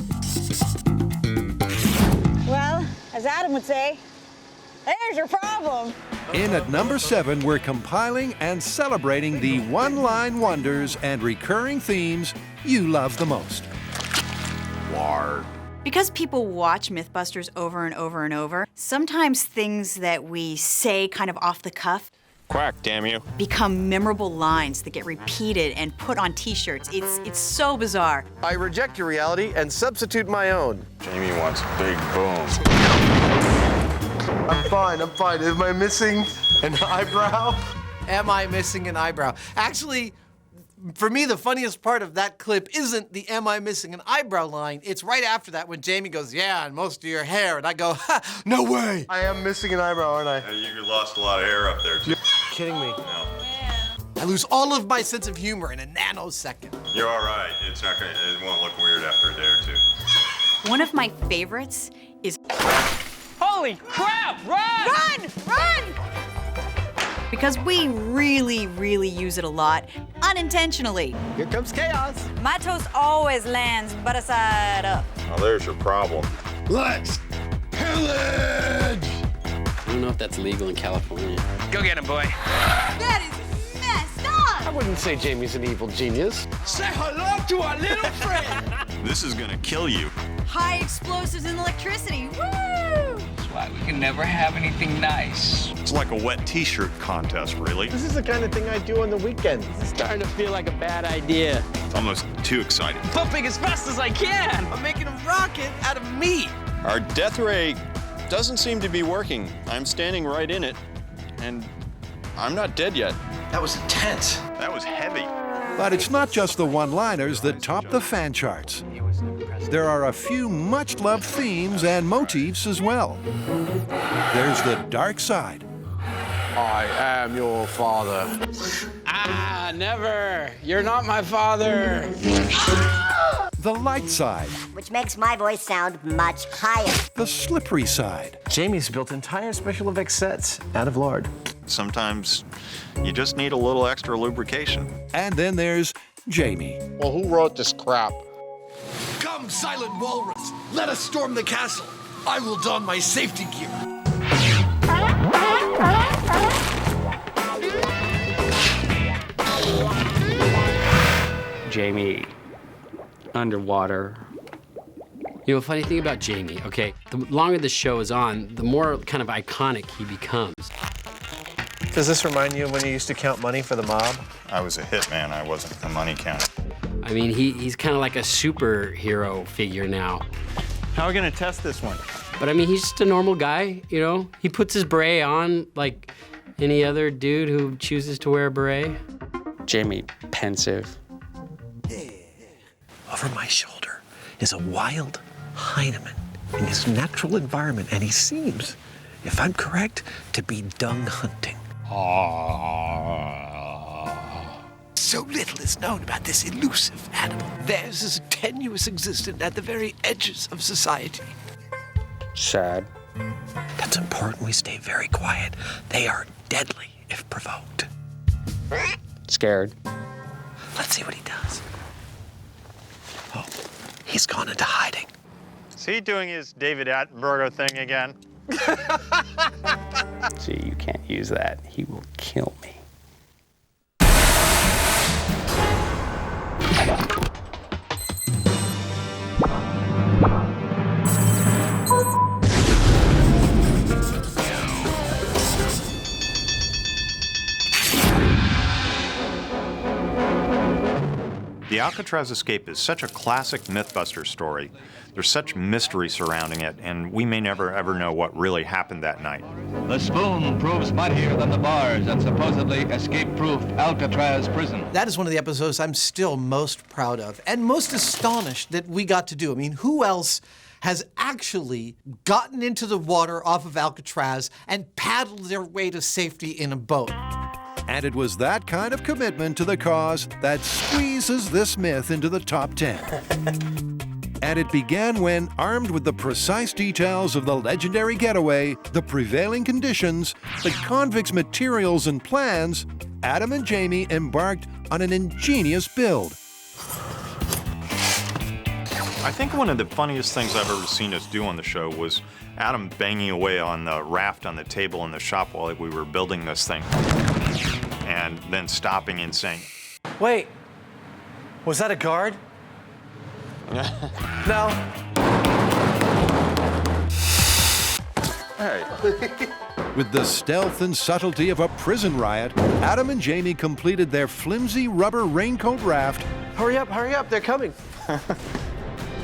Well, as Adam would say, there's your problem. In at number 7, we're compiling and celebrating the one-line wonders and recurring themes you love the most. Lard. Because people watch MythBusters over and over and over, sometimes things that we say kind of off the cuff Quack, damn you. become memorable lines that get repeated and put on t-shirts. It's so bizarre. I reject your reality and substitute my own. Jamie wants big boom. I'm fine. Am I missing an eyebrow? Am I missing an eyebrow? Actually, for me, the funniest part of that clip isn't the am I missing an eyebrow line. It's right after that when Jamie goes, yeah, and most of your hair. And I go, ha, no way. I am missing an eyebrow, aren't I? You lost a lot of hair up there, too. You're kidding me. No. I lose all of my sense of humor in a nanosecond. You're all right. It won't look weird after a day or two. One of my favorites is Holy crap! Run! Run! Run! Because we really, really use it a lot, unintentionally. Here comes chaos. My toast always lands butter side up. Now there's your problem. Let's pillage! I don't know if that's legal in California. Go get him, boy. That is messed up. I wouldn't say Jamie's an evil genius. Say hello to our little friend! This is gonna kill you. High explosives and electricity. Woo! That's why we can never have anything nice. It's like a wet t-shirt contest, really. This is the kind of thing I do on the weekends. It's starting to feel like a bad idea. It's almost too exciting. Pumping as fast as I can. I'm making a rocket out of meat. Our death ray doesn't seem to be working. I'm standing right in it, and I'm not dead yet. That was intense. That was heavy. But it's not just the one-liners that top the fan charts. There are a few much-loved themes and motifs as well. There's the dark side. I am your father. Ah, never. You're not my father. The light side. Which makes my voice sound much higher. The slippery side. Jamie's built entire special effects sets out of lard. Sometimes you just need a little extra lubrication. And then there's Jamie. Well, who wrote this crap? Come, silent walrus, let us storm the castle. I will don my safety gear. Jamie, underwater. You know, funny thing about Jamie, okay, the longer the show is on, the more kind of iconic he becomes. Does this remind you of when you used to count money for the mob? I was a hitman, I wasn't the money counter. I mean, he's kind of like a superhero figure now. How are we gonna test this one? But I mean, he's just a normal guy, you know? He puts his beret on like any other dude who chooses to wear a beret. Jamie, pensive. Over my shoulder is a wild Hyneman in his natural environment, and he seems, if I'm correct, to be dung hunting. So little is known about this elusive animal. Theirs is a tenuous existence at the very edges of society. Sad. That's important we stay very quiet. They are deadly if provoked. Scared. Let's see what he does. Oh, he's gone into hiding. Is he doing his David Attenborough thing again? See, you can't use that. He will kill me. The Alcatraz escape is such a classic MythBusters story. There's such mystery surrounding it, and we may never ever know what really happened that night. The spoon proves mightier than the bars at supposedly escape-proof Alcatraz prison. That is one of the episodes I'm still most proud of and most astonished that we got to do. I mean, who else has actually gotten into the water off of Alcatraz and paddled their way to safety in a boat? And it was that kind of commitment to the cause that squeezes this myth into the top 10. And it began when, armed with the precise details of the legendary getaway, the prevailing conditions, the convicts' materials and plans, Adam and Jamie embarked on an ingenious build. I think one of the funniest things I've ever seen us do on the show was Adam banging away on the raft on the table in the shop while we were building this thing. And then stopping and saying, Wait, was that a guard? No. Hey. With the stealth and subtlety of a prison riot, Adam and Jamie completed their flimsy rubber raincoat raft. Hurry up, they're coming.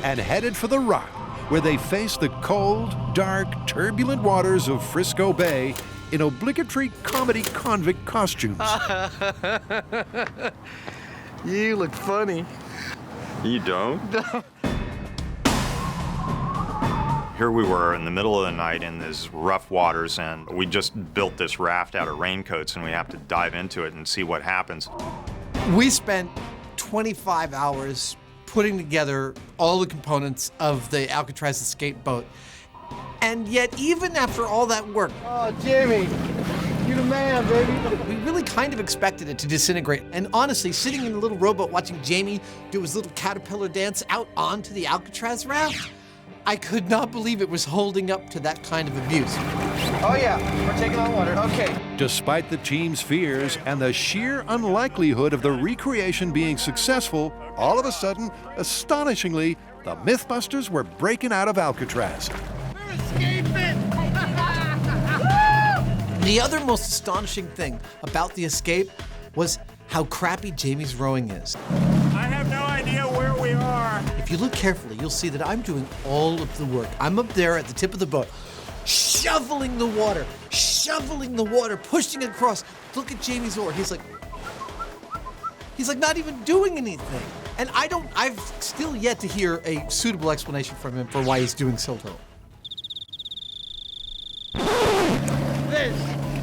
And headed for the rock, where they faced the cold, dark, turbulent waters of Frisco Bay in obligatory comedy convict costumes. You look funny. You don't? Here we were in the middle of the night in these rough waters, and we just built this raft out of raincoats, and we have to dive into it and see what happens. We spent 25 hours putting together all the components of the Alcatraz escape boat. And yet, even after all that work... Oh, Jamie, you're the man, baby. We really kind of expected it to disintegrate. And honestly, sitting in the little rowboat watching Jamie do his little caterpillar dance out onto the Alcatraz raft, I could not believe it was holding up to that kind of abuse. Oh yeah, we're taking on water, okay. Despite the team's fears and the sheer unlikelihood of the recreation being successful, all of a sudden, astonishingly, the MythBusters were breaking out of Alcatraz. The other most astonishing thing about the escape was how crappy Jamie's rowing is. I have no idea where we are. If you look carefully, you'll see that I'm doing all of the work. I'm up there at the tip of the boat, shoveling the water, pushing across. Look at Jamie's oar. He's like, He's like not even doing anything. And I've still yet to hear a suitable explanation from him for why he's doing so little. This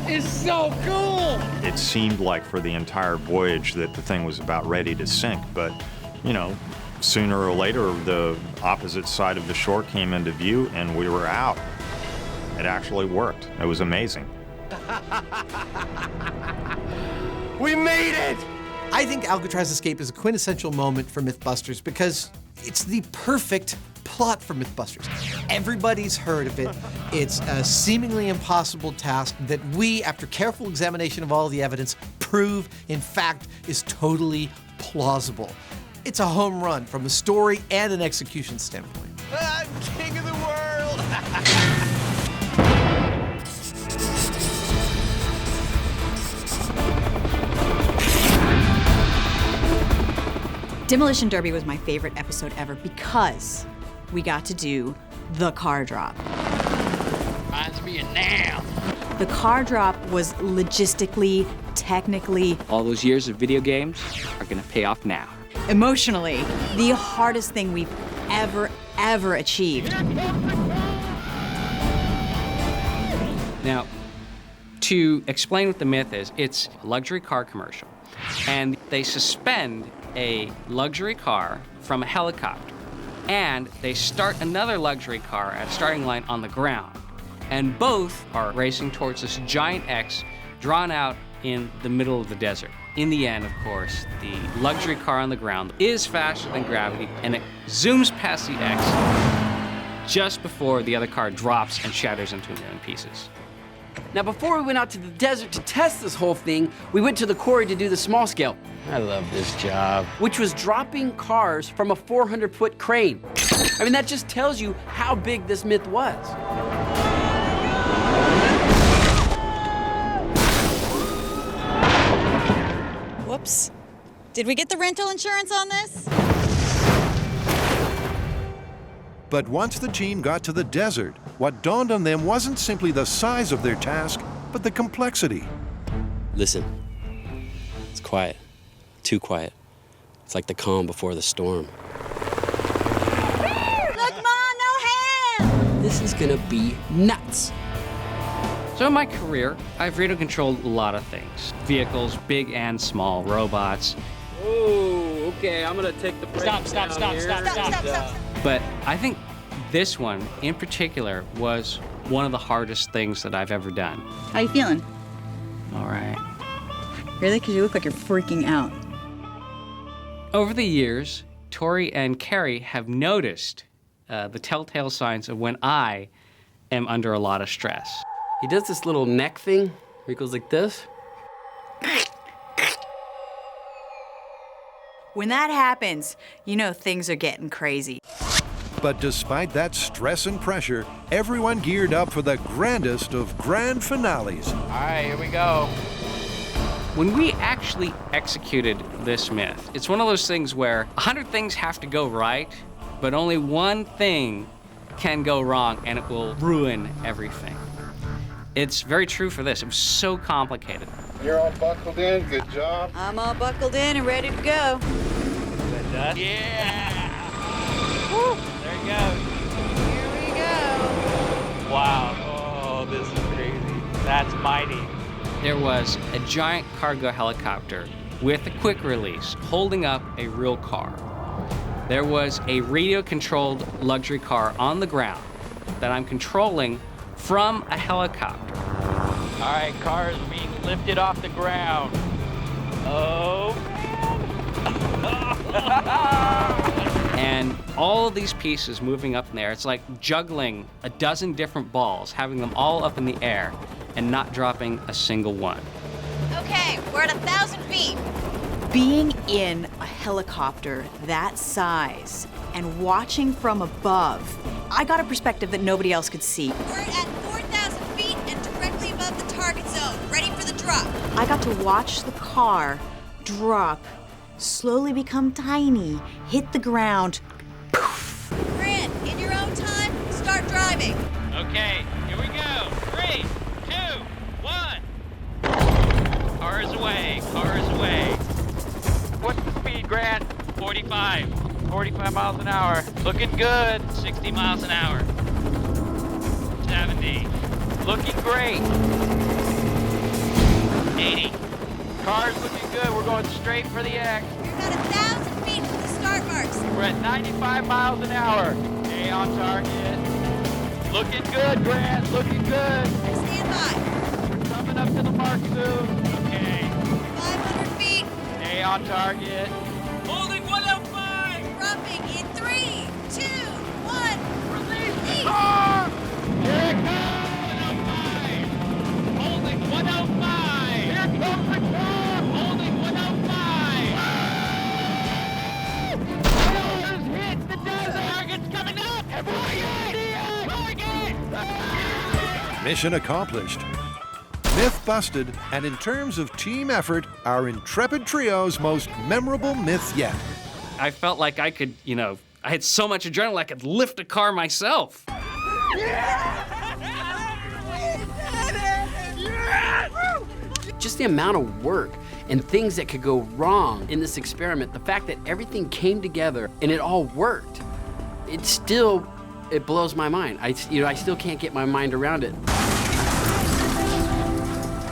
is so cool! It seemed like for the entire voyage that the thing was about ready to sink, but, you know, sooner or later, the opposite side of the shore came into view and we were out. It actually worked. It was amazing. We made it! I think Alcatraz Escape is a quintessential moment for MythBusters because it's the perfect plot for MythBusters. Everybody's heard of it. It's a seemingly impossible task that we, after careful examination of all the evidence, prove, in fact, is totally plausible. It's a home run from a story and an execution standpoint. I'm king of the world! Demolition Derby was my favorite episode ever because we got to do the car drop. Reminds me of now. The car drop was logistically, technically, All those years of video games are gonna pay off now. emotionally, the hardest thing we've ever achieved. Now, to explain what the myth is, it's a luxury car commercial. And they suspend a luxury car from a helicopter. And they start another luxury car at a starting line on the ground. And both are racing towards this giant X drawn out in the middle of the desert. In the end, of course, the luxury car on the ground is faster than gravity, and it zooms past the X just before the other car drops and shatters into a million pieces. Now, before we went out to the desert to test this whole thing, we went to the quarry to do the small scale. I love this job. Which was dropping cars from a 400-foot crane. I mean, that just tells you how big this myth was. Whoops. Did we get the rental insurance on this? But once the team got to the desert, what dawned on them wasn't simply the size of their task, but the complexity. Listen, it's quiet, too quiet. It's like the calm before the storm. Look, Mom, no hand! This is gonna be nuts. So in my career, I've radio controlled a lot of things. Vehicles, big and small, robots. Oh, okay, I'm gonna take the break. Stop. But I think this one in particular was one of the hardest things that I've ever done. How you feeling? All right. Really? Because you look like you're freaking out. Over the years, Tori and Carrie have noticed the telltale signs of when I am under a lot of stress. He does this little neck thing where he goes like this. When that happens, you know things are getting crazy. But despite that stress and pressure, everyone geared up for the grandest of grand finales. All right, here we go. When we actually executed this myth, it's one of those things where 100 things have to go right, but only one thing can go wrong and it will ruin everything. It's very true for this. It was so complicated. You're all buckled in. Good job. I'm all buckled in and ready to go. Yeah! Woo. There it goes. Here we go. Wow. Oh, this is crazy. That's mighty. There was a giant cargo helicopter with a quick release holding up a real car. There was a radio-controlled luxury car on the ground that I'm controlling from a helicopter. All right, car is being lifted off the ground. Oh, man. And all of these pieces moving up in the air, it's like juggling a dozen different balls, having them all up in the air and not dropping a single one. Okay, we're at 1,000 feet. Being in a helicopter that size and watching from above, I got a perspective that nobody else could see. We're at 4,000 feet and directly above the target zone, ready for the drop. I got to watch the car drop, slowly become tiny, hit the ground. Grant, in your own time, start driving. Okay, here we go. 3, 2, 1. Car is away. Car is away. 65, 45 miles an hour. Looking good, 60 miles an hour. 70, looking great. 80, car's looking good. We're going straight for the X. You're about 1,000 feet from the start marks. We're at 95 miles an hour. Stay on target. Looking good, Grant, looking good. Stand by. We're coming up to the mark soon. Okay. 500 feet. Stay on target. Holding 105. Dropping in 3, 2, 1. Release the car. Here it comes. 105. Holding 105. Here comes the car. Holding 105. Tires hit the desert. Target's coming up. Mission accomplished. Myth busted, and in terms of team effort, our intrepid trio's most memorable myth yet. I felt like I could, I had so much adrenaline I could lift a car myself. Just the amount of work and things that could go wrong in this experiment, the fact that everything came together and it all worked, it blows my mind. I still can't get my mind around it.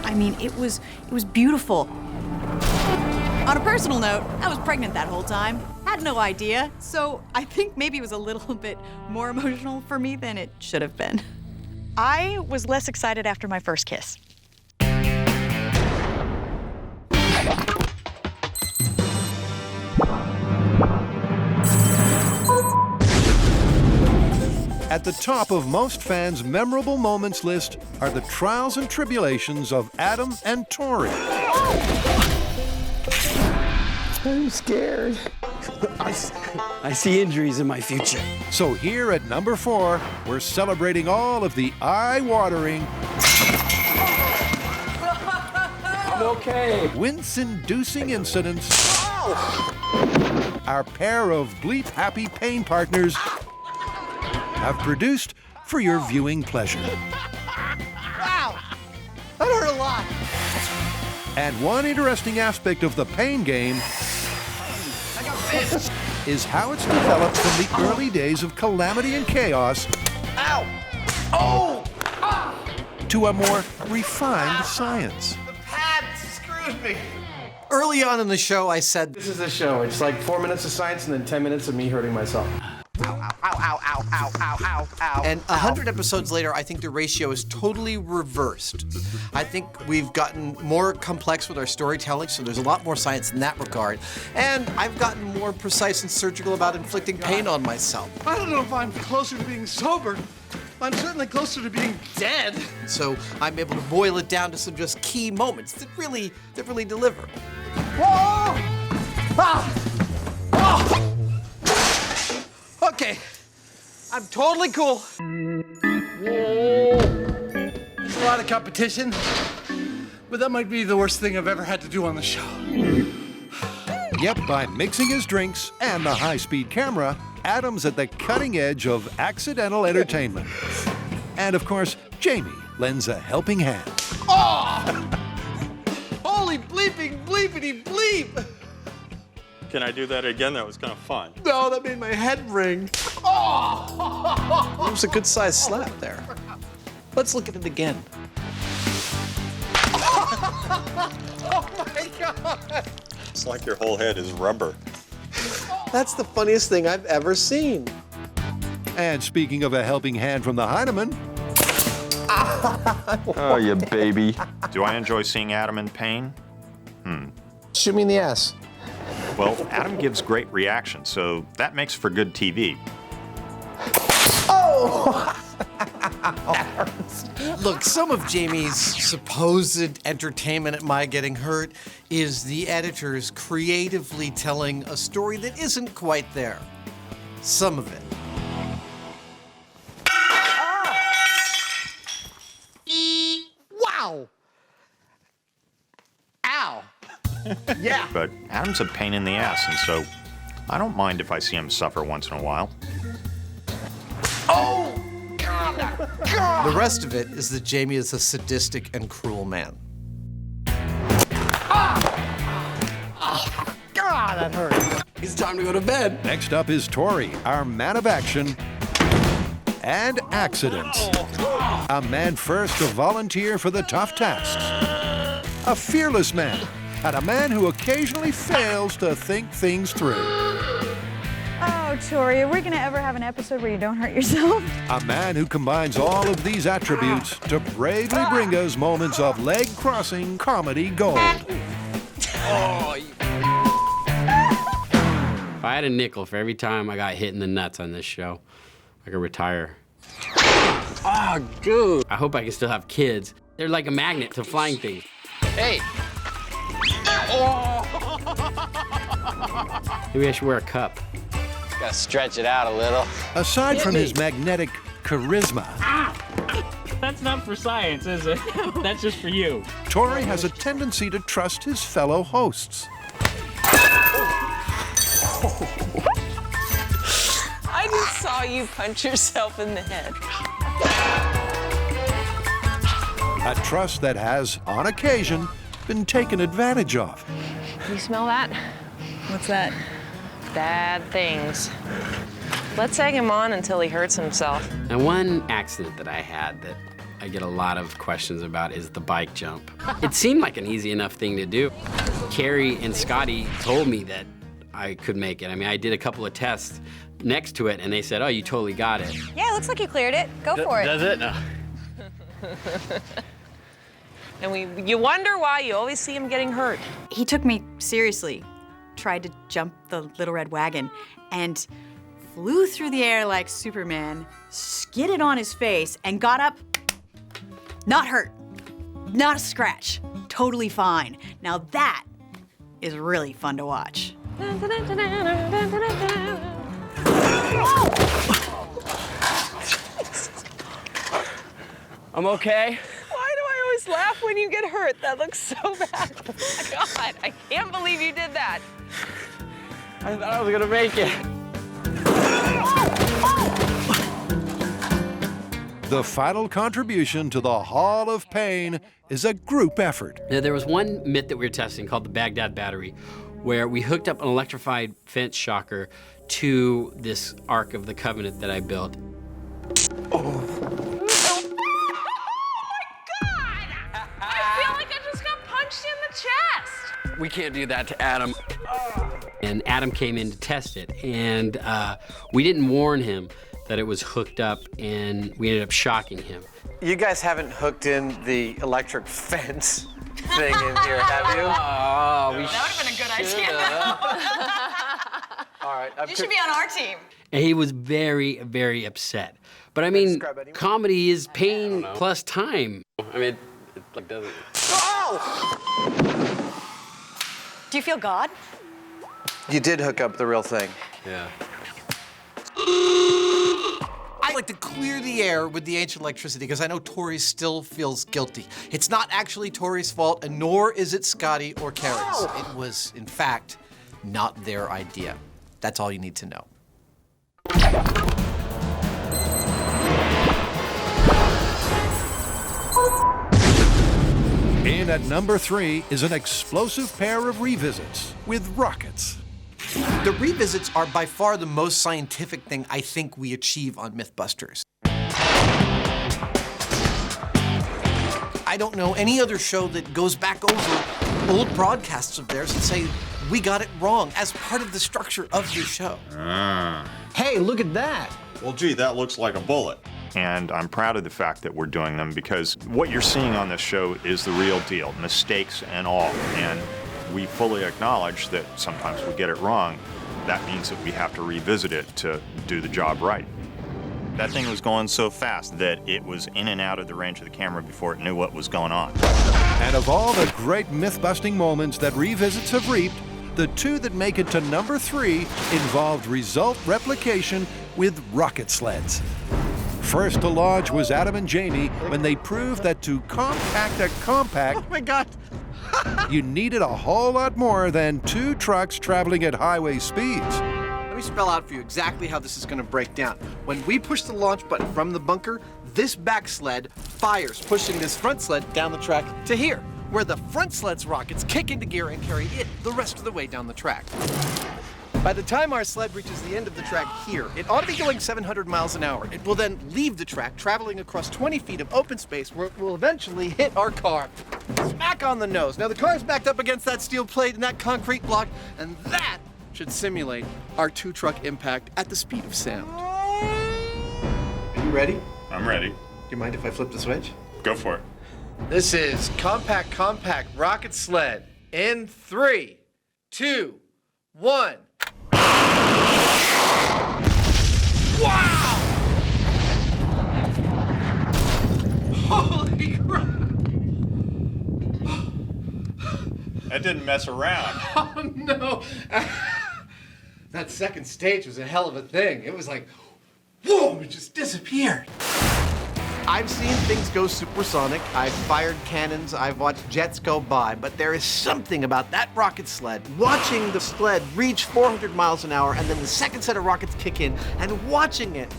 I mean, it was beautiful. On a personal note, I was pregnant that whole time. Had no idea, so I think maybe it was a little bit more emotional for me than it should have been. I was less excited after my first kiss. At the top of most fans' memorable moments list are the trials and tribulations of Adam and Tori. I'm scared. I see injuries in my future. So here at number 4, we're celebrating all of the eye-watering, I'm okay. wince-inducing incidents our pair of bleep-happy pain partners have produced for your viewing pleasure. Wow! That hurt a lot. And one interesting aspect of the pain game is how it's developed from the early days of calamity and chaos to a more refined science. The pad screwed me. Early on in the show, I said, This is a show. It's like 4 minutes of science and then 10 minutes of me hurting myself. And 100 episodes later, I think the ratio is totally reversed. I think we've gotten more complex with our storytelling, so there's a lot more science in that regard. And I've gotten more precise and surgical about inflicting pain on myself. I don't know if I'm closer to being sober. I'm certainly closer to being dead. So I'm able to boil it down to some just key moments that really deliver. Whoa! Ah! Oh! Okay, I'm totally cool. There's a lot of competition, but that might be the worst thing I've ever had to do on the show. Yep, by mixing his drinks and the high-speed camera, Adam's at the cutting edge of accidental entertainment. And of course, Jamie lends a helping hand. Oh! Holy bleeping bleepity bleep! Can I do that again? That was kind of fun. No, that made my head ring. Oh! It was a good-sized slap there. Let's look at it again. Oh my God! It's like your whole head is rubber. That's the funniest thing I've ever seen. And speaking of a helping hand from the Hyneman, Oh, you baby. Do I enjoy seeing Adam in pain? Shoot me in the ass. Well, Adam gives great reactions, so that makes for good TV. Oh! Look, some of Jamie's supposed entertainment at my getting hurt is the editors creatively telling a story that isn't quite there. Some of it. Wow! Ow! Yeah. But Adam's a pain in the ass, and so I don't mind if I see him suffer once in a while. Oh! God! The rest of it is that Jamie is a sadistic and cruel man. God, that hurt. It's time to go to bed. Next up is Tori, our man of action and accidents. A man first to volunteer for the tough tasks. A fearless man, and a man who occasionally fails to think things through. Oh, Tori, are we gonna ever have an episode where you don't hurt yourself? A man who combines all of these attributes to bravely bring us moments of leg-crossing comedy gold. If I had a nickel for every time I got hit in the nuts on this show, I could retire. Oh, dude. I hope I can still have kids. They're like a magnet to flying things. Hey. Maybe I should wear a cup. Gotta stretch it out a little. Aside from his magnetic charisma, That's not for science, is it? That's just for you. Tori has a tendency to trust his fellow hosts. I just saw you punch yourself in the head. A trust that has, on occasion, been taken advantage of. You smell that? What's that? Bad things. Let's egg him on until he hurts himself. And one accident that I had that I get a lot of questions about is the bike jump. It seemed like an easy enough thing to do. Carrie and Scotty told me that I could make it. I mean, I did a couple of tests next to it, and they said, oh, you totally got it. Yeah, it looks like you cleared it. Go for it. Does it? And you wonder why you always see him getting hurt. He took me seriously, tried to jump the little red wagon, and flew through the air like Superman, skidded on his face, and got up, not hurt, not a scratch, totally fine. Now that is really fun to watch. I'm okay. Why do I always laugh when you get hurt? That looks so bad. Oh my God, I can't believe you did that. I thought I was gonna make it. The final contribution to the Hall of Pain is a group effort. Now, there was one myth that we were testing called the Baghdad Battery, where we hooked up an electrified fence shocker to this Ark of the Covenant that I built. I feel like I just got punched in the chest. We can't do that to Adam. And Adam came in to test it, and we didn't warn him that it was hooked up, and we ended up shocking him. You guys haven't hooked in the electric fence thing in here, have you? Oh, That would have been a good idea. All right. You should be on our team. And he was very, very upset. But I mean, comedy is pain plus time. I mean, it like doesn't. Do you feel God? You did hook up the real thing. Yeah. I'd like to clear the air with the ancient electricity because I know Tori still feels guilty. It's not actually Tori's fault, and nor is it Scotty or Carrie's. It was, in fact, not their idea. That's all you need to know. In at number 3 is an explosive pair of revisits with rockets. The revisits are by far the most scientific thing I think we achieve on MythBusters. I don't know any other show that goes back over old broadcasts of theirs and say, we got it wrong as part of the structure of your show. Hey, look at that. Well, gee, that looks like a bullet. And I'm proud of the fact that we're doing them because what you're seeing on this show is the real deal, mistakes and all. And we fully acknowledge that sometimes we get it wrong. That means that we have to revisit it to do the job right. That thing was going so fast that it was in and out of the range of the camera before it knew what was going on. And of all the great myth-busting moments that revisits have reaped, the two that make it to number 3 involved result replication with rocket sleds. First to launch was Adam and Jamie when they proved that to compact a compact, Oh my God. you needed a whole lot more than 2 trucks traveling at highway speeds. Let me spell out for you exactly how this is going to break down. When we push the launch button from the bunker, this back sled fires, pushing this front sled down the track to here, where the front sled's rockets kick into gear and carry it the rest of the way down the track. By the time our sled reaches the end of the track here, it ought to be going 700 miles an hour. It will then leave the track, traveling across 20 feet of open space where it will eventually hit our car. Smack on the nose. Now the car's backed up against that steel plate and that concrete block, and that should simulate our two-truck impact at the speed of sound. Are you ready? I'm ready. Do you mind if I flip the switch? Go for it. This is Compact Rocket Sled in 3, 2, 1. Wow! Holy crap! That didn't mess around. Oh no! That second stage was a hell of a thing. It was like, whoa, it just disappeared. I've seen things go supersonic, I've fired cannons, I've watched jets go by, but there is something about that rocket sled, watching the sled reach 400 miles an hour and then the second set of rockets kick in, and watching it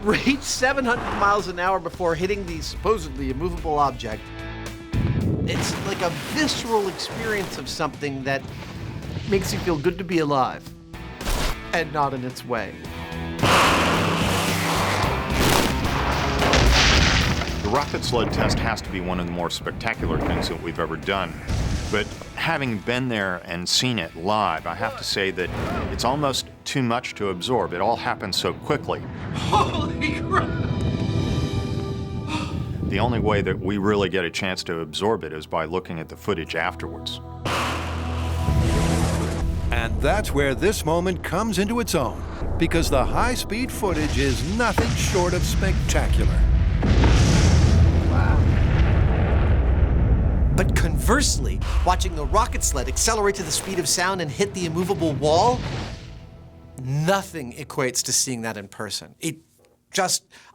reach 700 miles an hour before hitting the supposedly immovable object. It's like a visceral experience of something that makes you feel good to be alive, and not in its way. The rocket sled test has to be one of the more spectacular things that we've ever done. But having been there and seen it live, I have to say that it's almost too much to absorb. It all happens so quickly. Holy crap! The only way that we really get a chance to absorb it is by looking at the footage afterwards. And that's where this moment comes into its own, because the high-speed footage is nothing short of spectacular. But conversely, watching the rocket sled accelerate to the speed of sound and hit the immovable wall, nothing equates to seeing that in person.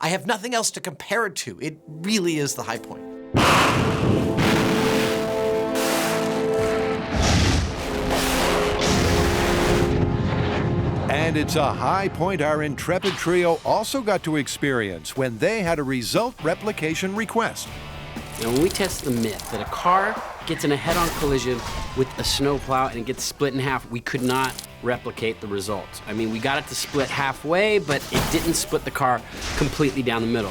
I have nothing else to compare it to. It really is the high point. And it's a high point our intrepid trio also got to experience when they had a result replication request. Now, when we test the myth that a car gets in a head-on collision with a snowplow and it gets split in half, we could not replicate the results. I mean, we got it to split halfway, but it didn't split the car completely down the middle.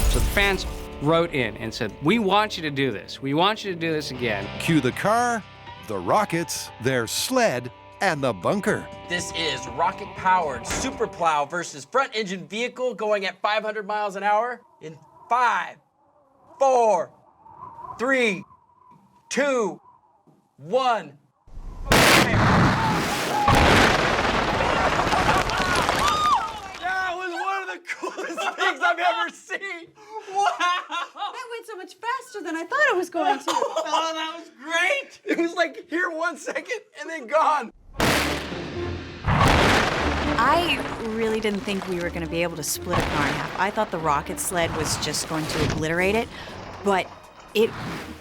So the fans wrote in and said, we want you to do this. We want you to do this again. Cue the car, the rockets, their sled, and the bunker. This is rocket-powered super plow versus front-engine vehicle going at 500 miles an hour in 5, 4, 3, 2, 1. That was one of the coolest things I've ever seen. Wow! That went so much faster than I thought it was going to. Oh, that was great! It was like here 1 second and then gone. I really didn't think we were going to be able to split a car in half. I thought the rocket sled was just going to obliterate it, but it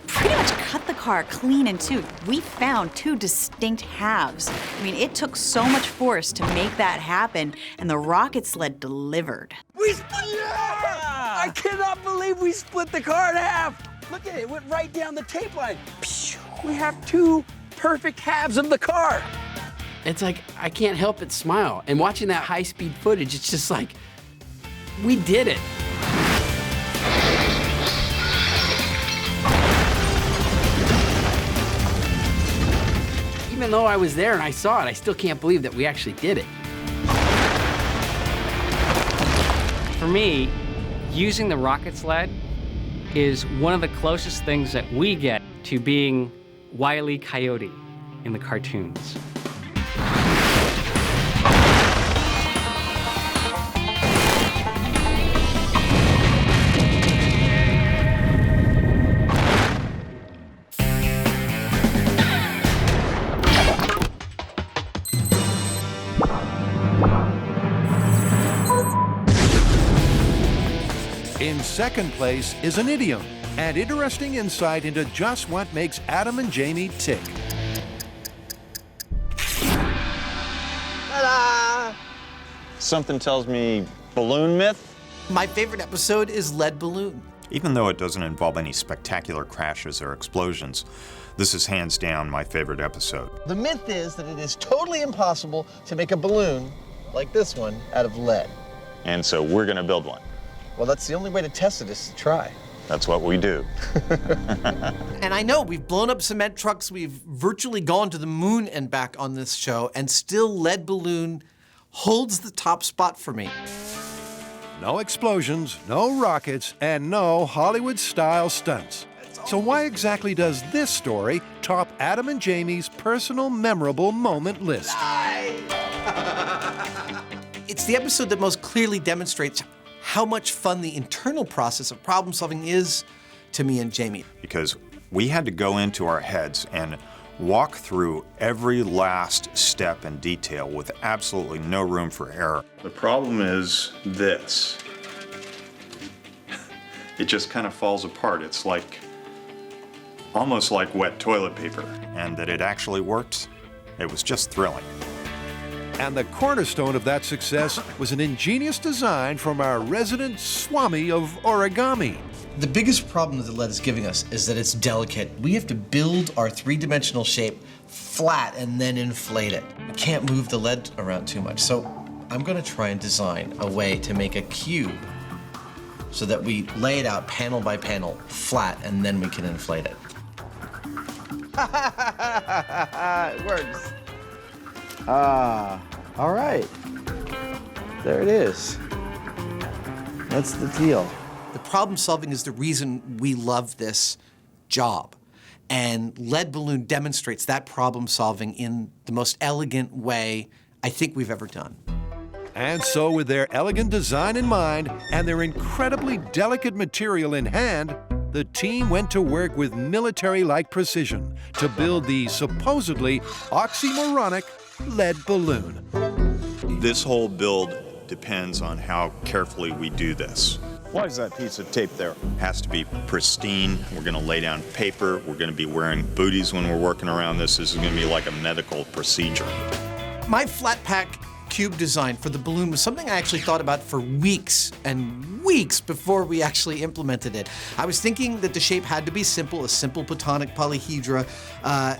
pretty much cut the car clean in two. We found two distinct halves. I mean, it took so much force to make that happen, and the rocket sled delivered. We split I cannot believe we split the car in half. Look at it, it went right down the tape line. We have two perfect halves of the car. It's like, I can't help but smile. And watching that high-speed footage, it's just like, we did it. Even though I was there and I saw it, I still can't believe that we actually did it. For me, using the rocket sled is one of the closest things that we get to being Wile E. Coyote in the cartoons. In second place is an idiom, and interesting insight into just what makes Adam and Jamie tick. Ta-da! Something tells me balloon myth? My favorite episode is Lead Balloon. Even though it doesn't involve any spectacular crashes or explosions, this is hands down my favorite episode. The myth is that it is totally impossible to make a balloon like this one out of lead. And so we're going to build one. Well, that's the only way to test it is to try. That's what we do. And I know we've blown up cement trucks, we've virtually gone to the moon and back on this show, and still lead balloon holds the top spot for me. No explosions, no rockets, and no Hollywood-style stunts. So why exactly does this story top Adam and Jamie's personal memorable moment list? It's the episode that most clearly demonstrates how much fun the internal process of problem solving is to me and Jamie. Because we had to go into our heads and walk through every last step and detail with absolutely no room for error. The problem is this. It just kind of falls apart. It's like, almost like wet toilet paper. And that it actually worked, it was just thrilling. And the cornerstone of that success was an ingenious design from our resident Swami of origami. The biggest problem that the lead is giving us is that it's delicate. We have to build our three-dimensional shape flat and then inflate it. We can't move the lead around too much. So I'm gonna try and design a way to make a cube so that we lay it out panel by panel, flat, and then we can inflate it. It works. All right. There it is. That's the deal. The problem solving is the reason we love this job. And lead balloon demonstrates that problem solving in the most elegant way I think we've ever done. And so with their elegant design in mind and their incredibly delicate material in hand, the team went to work with military-like precision to build the supposedly oxymoronic lead balloon. This whole build depends on how carefully we do this. Why is that piece of tape there? It has to be pristine. We're going to lay down paper. We're going to be wearing booties when we're working around this. This is going to be like a medical procedure. My flat pack cube design for the balloon was something I actually thought about for weeks and weeks before we actually implemented it. I was thinking that the shape had to be simple, a simple platonic polyhedra,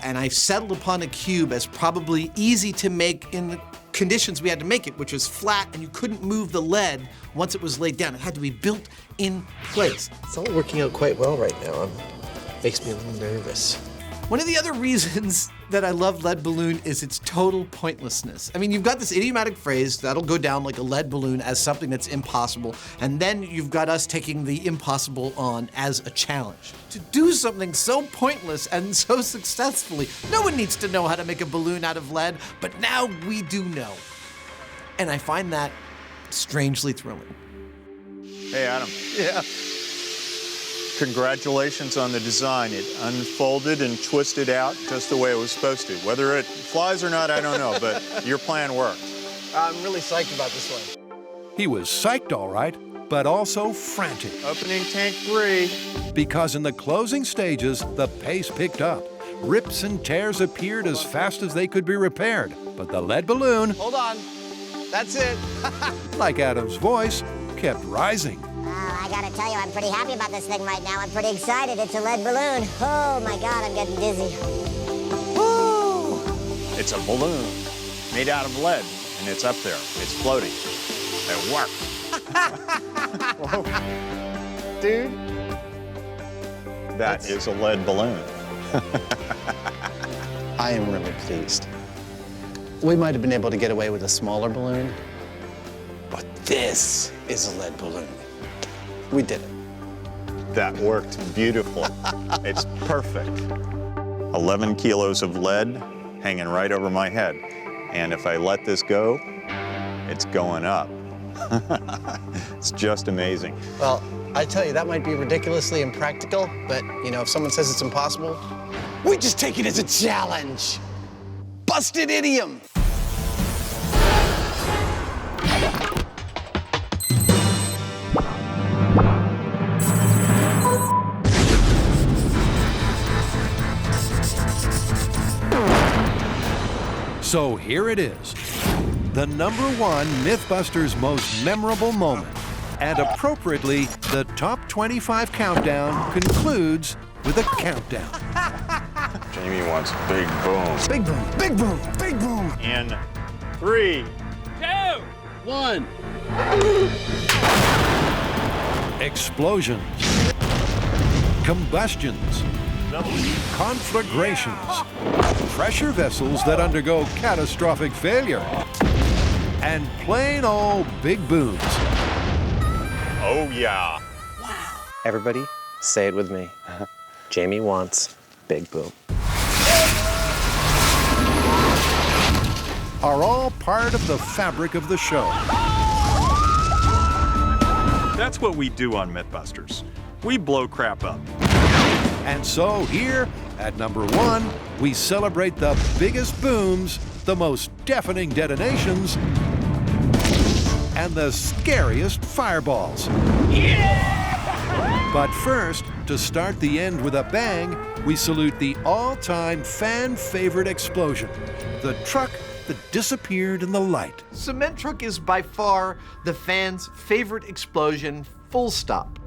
and I settled upon a cube as probably easy to make in the conditions we had to make it, which was flat and you couldn't move the lead once it was laid down. It had to be built in place. It's all working out quite well right now. Makes me a little nervous. One of the other reasons that I love lead balloon is its total pointlessness. I mean, you've got this idiomatic phrase that'll go down like a lead balloon as something that's impossible, and then you've got us taking the impossible on as a challenge. To do something so pointless and so successfully, no one needs to know how to make a balloon out of lead, but now we do know. And I find that strangely thrilling. Hey, Adam. Yeah. Congratulations on the design. It unfolded and twisted out just the way it was supposed to. Whether it flies or not, I don't know, but your plan worked. I'm really psyched about this one. He was psyched, all right, but also frantic. Opening tank 3. Because in the closing stages, the pace picked up. Rips and tears appeared as fast as they could be repaired. But the lead balloon, Hold on. That's it. like Adam's voice, kept rising. I gotta tell you, I'm pretty happy about this thing right now. I'm pretty excited. It's a lead balloon. Oh my God, I'm getting dizzy. Woo! It's a balloon made out of lead, and it's up there. It's floating. It worked. Dude. That is a lead balloon. I am really pleased. We might have been able to get away with a smaller balloon, but this is a lead balloon. We did it. That worked beautiful. It's perfect. 11 kilos of lead hanging right over my head. And if I let this go, it's going up. It's just amazing. Well, I tell you, that might be ridiculously impractical, but, you know, if someone says it's impossible, we just take it as a challenge. Busted idiom. So here it is, the #1 MythBusters most memorable moment. And appropriately, the top 25 countdown concludes with a countdown. Jamie wants big boom. Big boom, big boom, big boom. In 3, 2, 1. Explosions. Combustions. Conflagrations. Pressure vessels that undergo catastrophic failure. And plain old big booms. Oh yeah. Everybody, say it with me. Jamie wants big boom. Are all part of the fabric of the show. That's what we do on MythBusters. We blow crap up. And so here at number 1, we celebrate the biggest booms, the most deafening detonations, and the scariest fireballs. But first, to start the end with a bang, we salute the all-time fan favorite explosion, the truck that disappeared in the light. Cement truck is by far the fans' favorite explosion, full stop.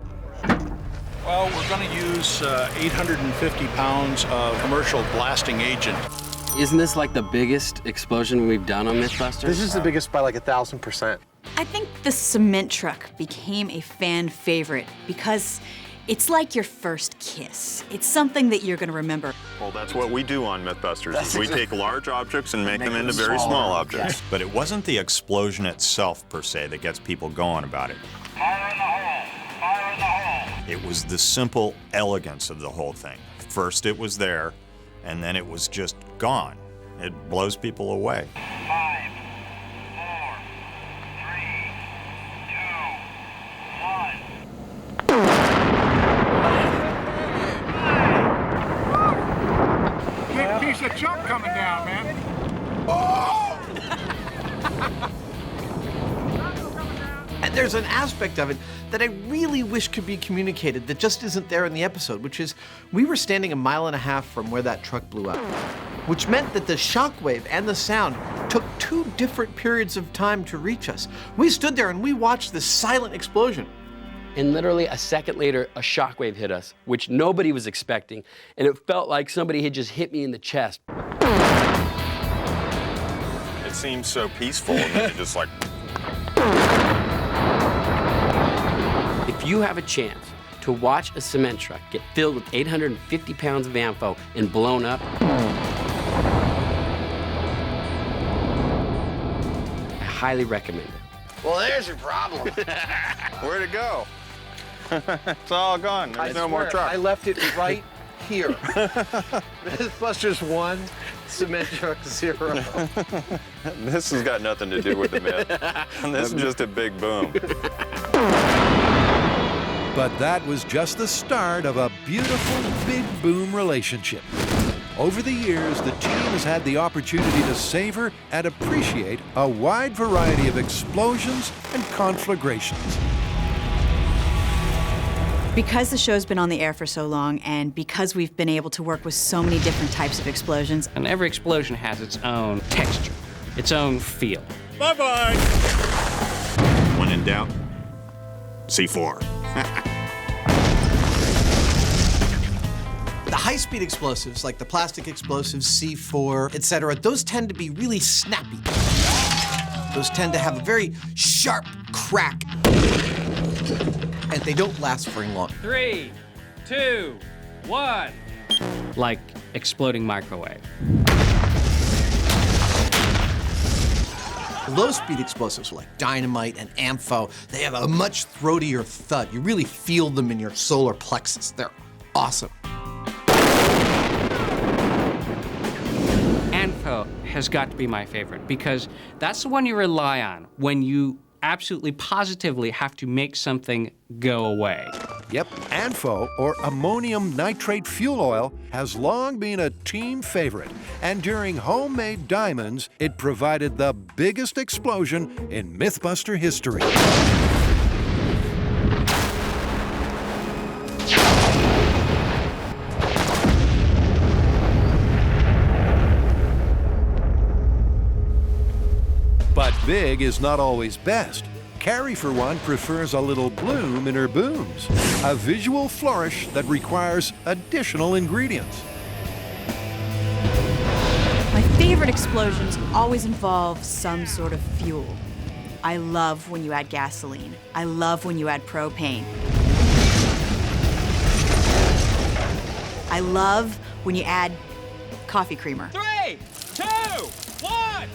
Well, we're going to use 850 pounds of commercial blasting agent. Isn't this like the biggest explosion we've done on MythBusters? This is the biggest by like 1,000%. I think the cement truck became a fan favorite because it's like your first kiss. It's something that you're gonna remember. Well, that's what we do on MythBusters. Is we take large objects and make them into very small objects. But it wasn't the explosion itself, per se, that gets people going about it. Fire in the hole! Fire in the hole! It was the simple elegance of the whole thing. First it was there, and then it was just gone. It blows people away. 5, 4, 3, 2, 1. Big piece of chunk coming down, man. And there's an aspect of it that I really wish could be communicated that just isn't there in the episode, which is we were standing 1.5 miles from where that truck blew up, which meant that the shockwave and the sound took 2 different periods of time to reach us. We stood there and we watched this silent explosion. And literally a second later, a shockwave hit us, which nobody was expecting, and it felt like somebody had just hit me in the chest. It seems so peaceful, and then it just like... If you have a chance to watch a cement truck get filled with 850 pounds of AMFO and blown up, I highly recommend it. Well, there's your problem. Where'd it go? It's all gone. There's no more truck. I left it right here. MythBusters 1, cement truck 0. This has got nothing to do with the myth. This is just a big boom. But that was just the start of a beautiful big boom relationship. Over the years, the team has had the opportunity to savor and appreciate a wide variety of explosions and conflagrations. Because the show's been on the air for so long, and because we've been able to work with so many different types of explosions, And every explosion has its own texture, its own feel. Bye-bye. When in doubt, C4. The high-speed explosives, like the plastic explosives, C4, etc., those tend to be really snappy. Those tend to have a very sharp crack, and they don't last very long. 3, 2, 1. Like exploding microwave. Low-speed explosives like dynamite and AMFO, they have a much throatier thud. You really feel them in your solar plexus. They're awesome. AMFO has got to be my favorite because that's the one you rely on when you absolutely positively have to make something go away. Yep, ANFO, or ammonium nitrate fuel oil, has long been a team favorite. And during Homemade Diamonds, it provided the biggest explosion in MythBuster history. But big is not always best. Carrie, for one, prefers a little bloom in her booms, a visual flourish that requires additional ingredients. My favorite explosions always involve some sort of fuel. I love when you add gasoline. I love when you add propane. I love when you add coffee creamer. 3, 2, 1.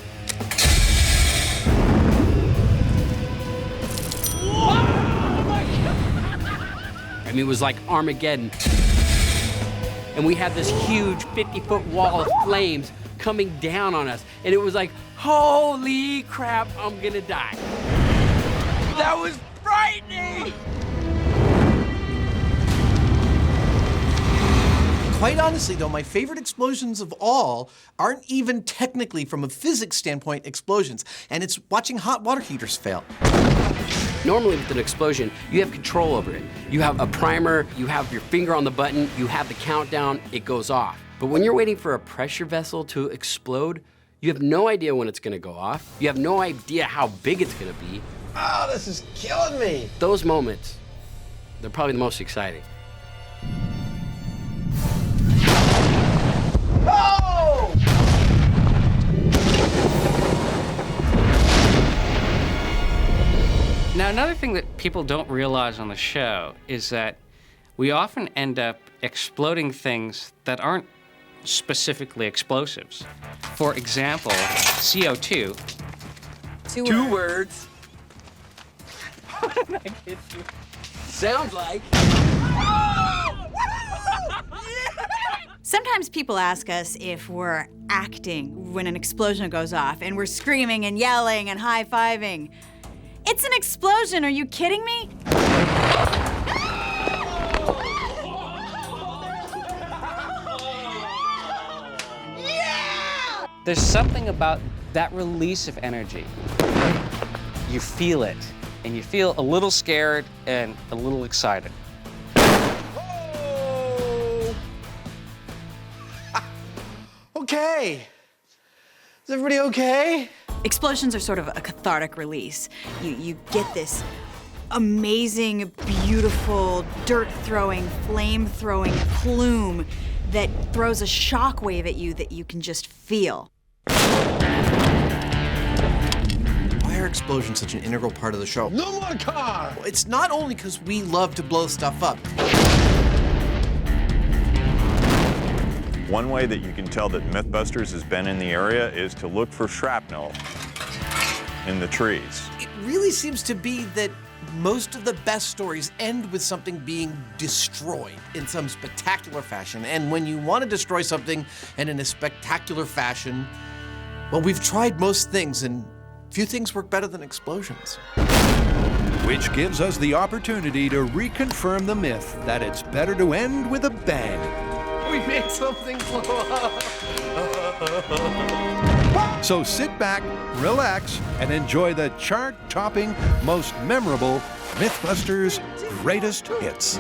I mean, it was like Armageddon. And we had this huge 50-foot wall of flames coming down on us. And it was like, holy crap, I'm gonna die. That was frightening! Quite honestly, though, my favorite explosions of all aren't even technically, from a physics standpoint, explosions. And it's watching hot water heaters fail. Normally with an explosion, you have control over it. You have a primer, you have your finger on the button, you have the countdown, it goes off. But when you're waiting for a pressure vessel to explode, you have no idea when it's gonna go off. You have no idea how big it's gonna be. Oh, this is killing me. Those moments, they're probably the most exciting. Oh! Now, another thing that people don't realize on the show is that we often end up exploding things that aren't specifically explosives. For example, CO2. Two words. What did I get you? Sounds like. Sometimes people ask us if we're acting when an explosion goes off and we're screaming and yelling and high-fiving. It's an explosion, are you kidding me? There's something about that release of energy. You feel it, and you feel a little scared and a little excited. Okay. Is everybody okay? Explosions are sort of a cathartic release. You get this amazing, beautiful, dirt-throwing, flame-throwing plume that throws a shockwave at you that you can just feel. Why are explosions such an integral part of the show? No more car! Well, it's not only because we love to blow stuff up. One way that you can tell that MythBusters has been in the area is to look for shrapnel in the trees. It really seems to be that most of the best stories end with something being destroyed in some spectacular fashion. And when you want to destroy something and in a spectacular fashion, well, we've tried most things and few things work better than explosions. Which gives us the opportunity to reconfirm the myth that it's better to end with a bang. We made something blow up. So sit back, relax, and enjoy the chart-topping, most memorable MythBusters greatest hits.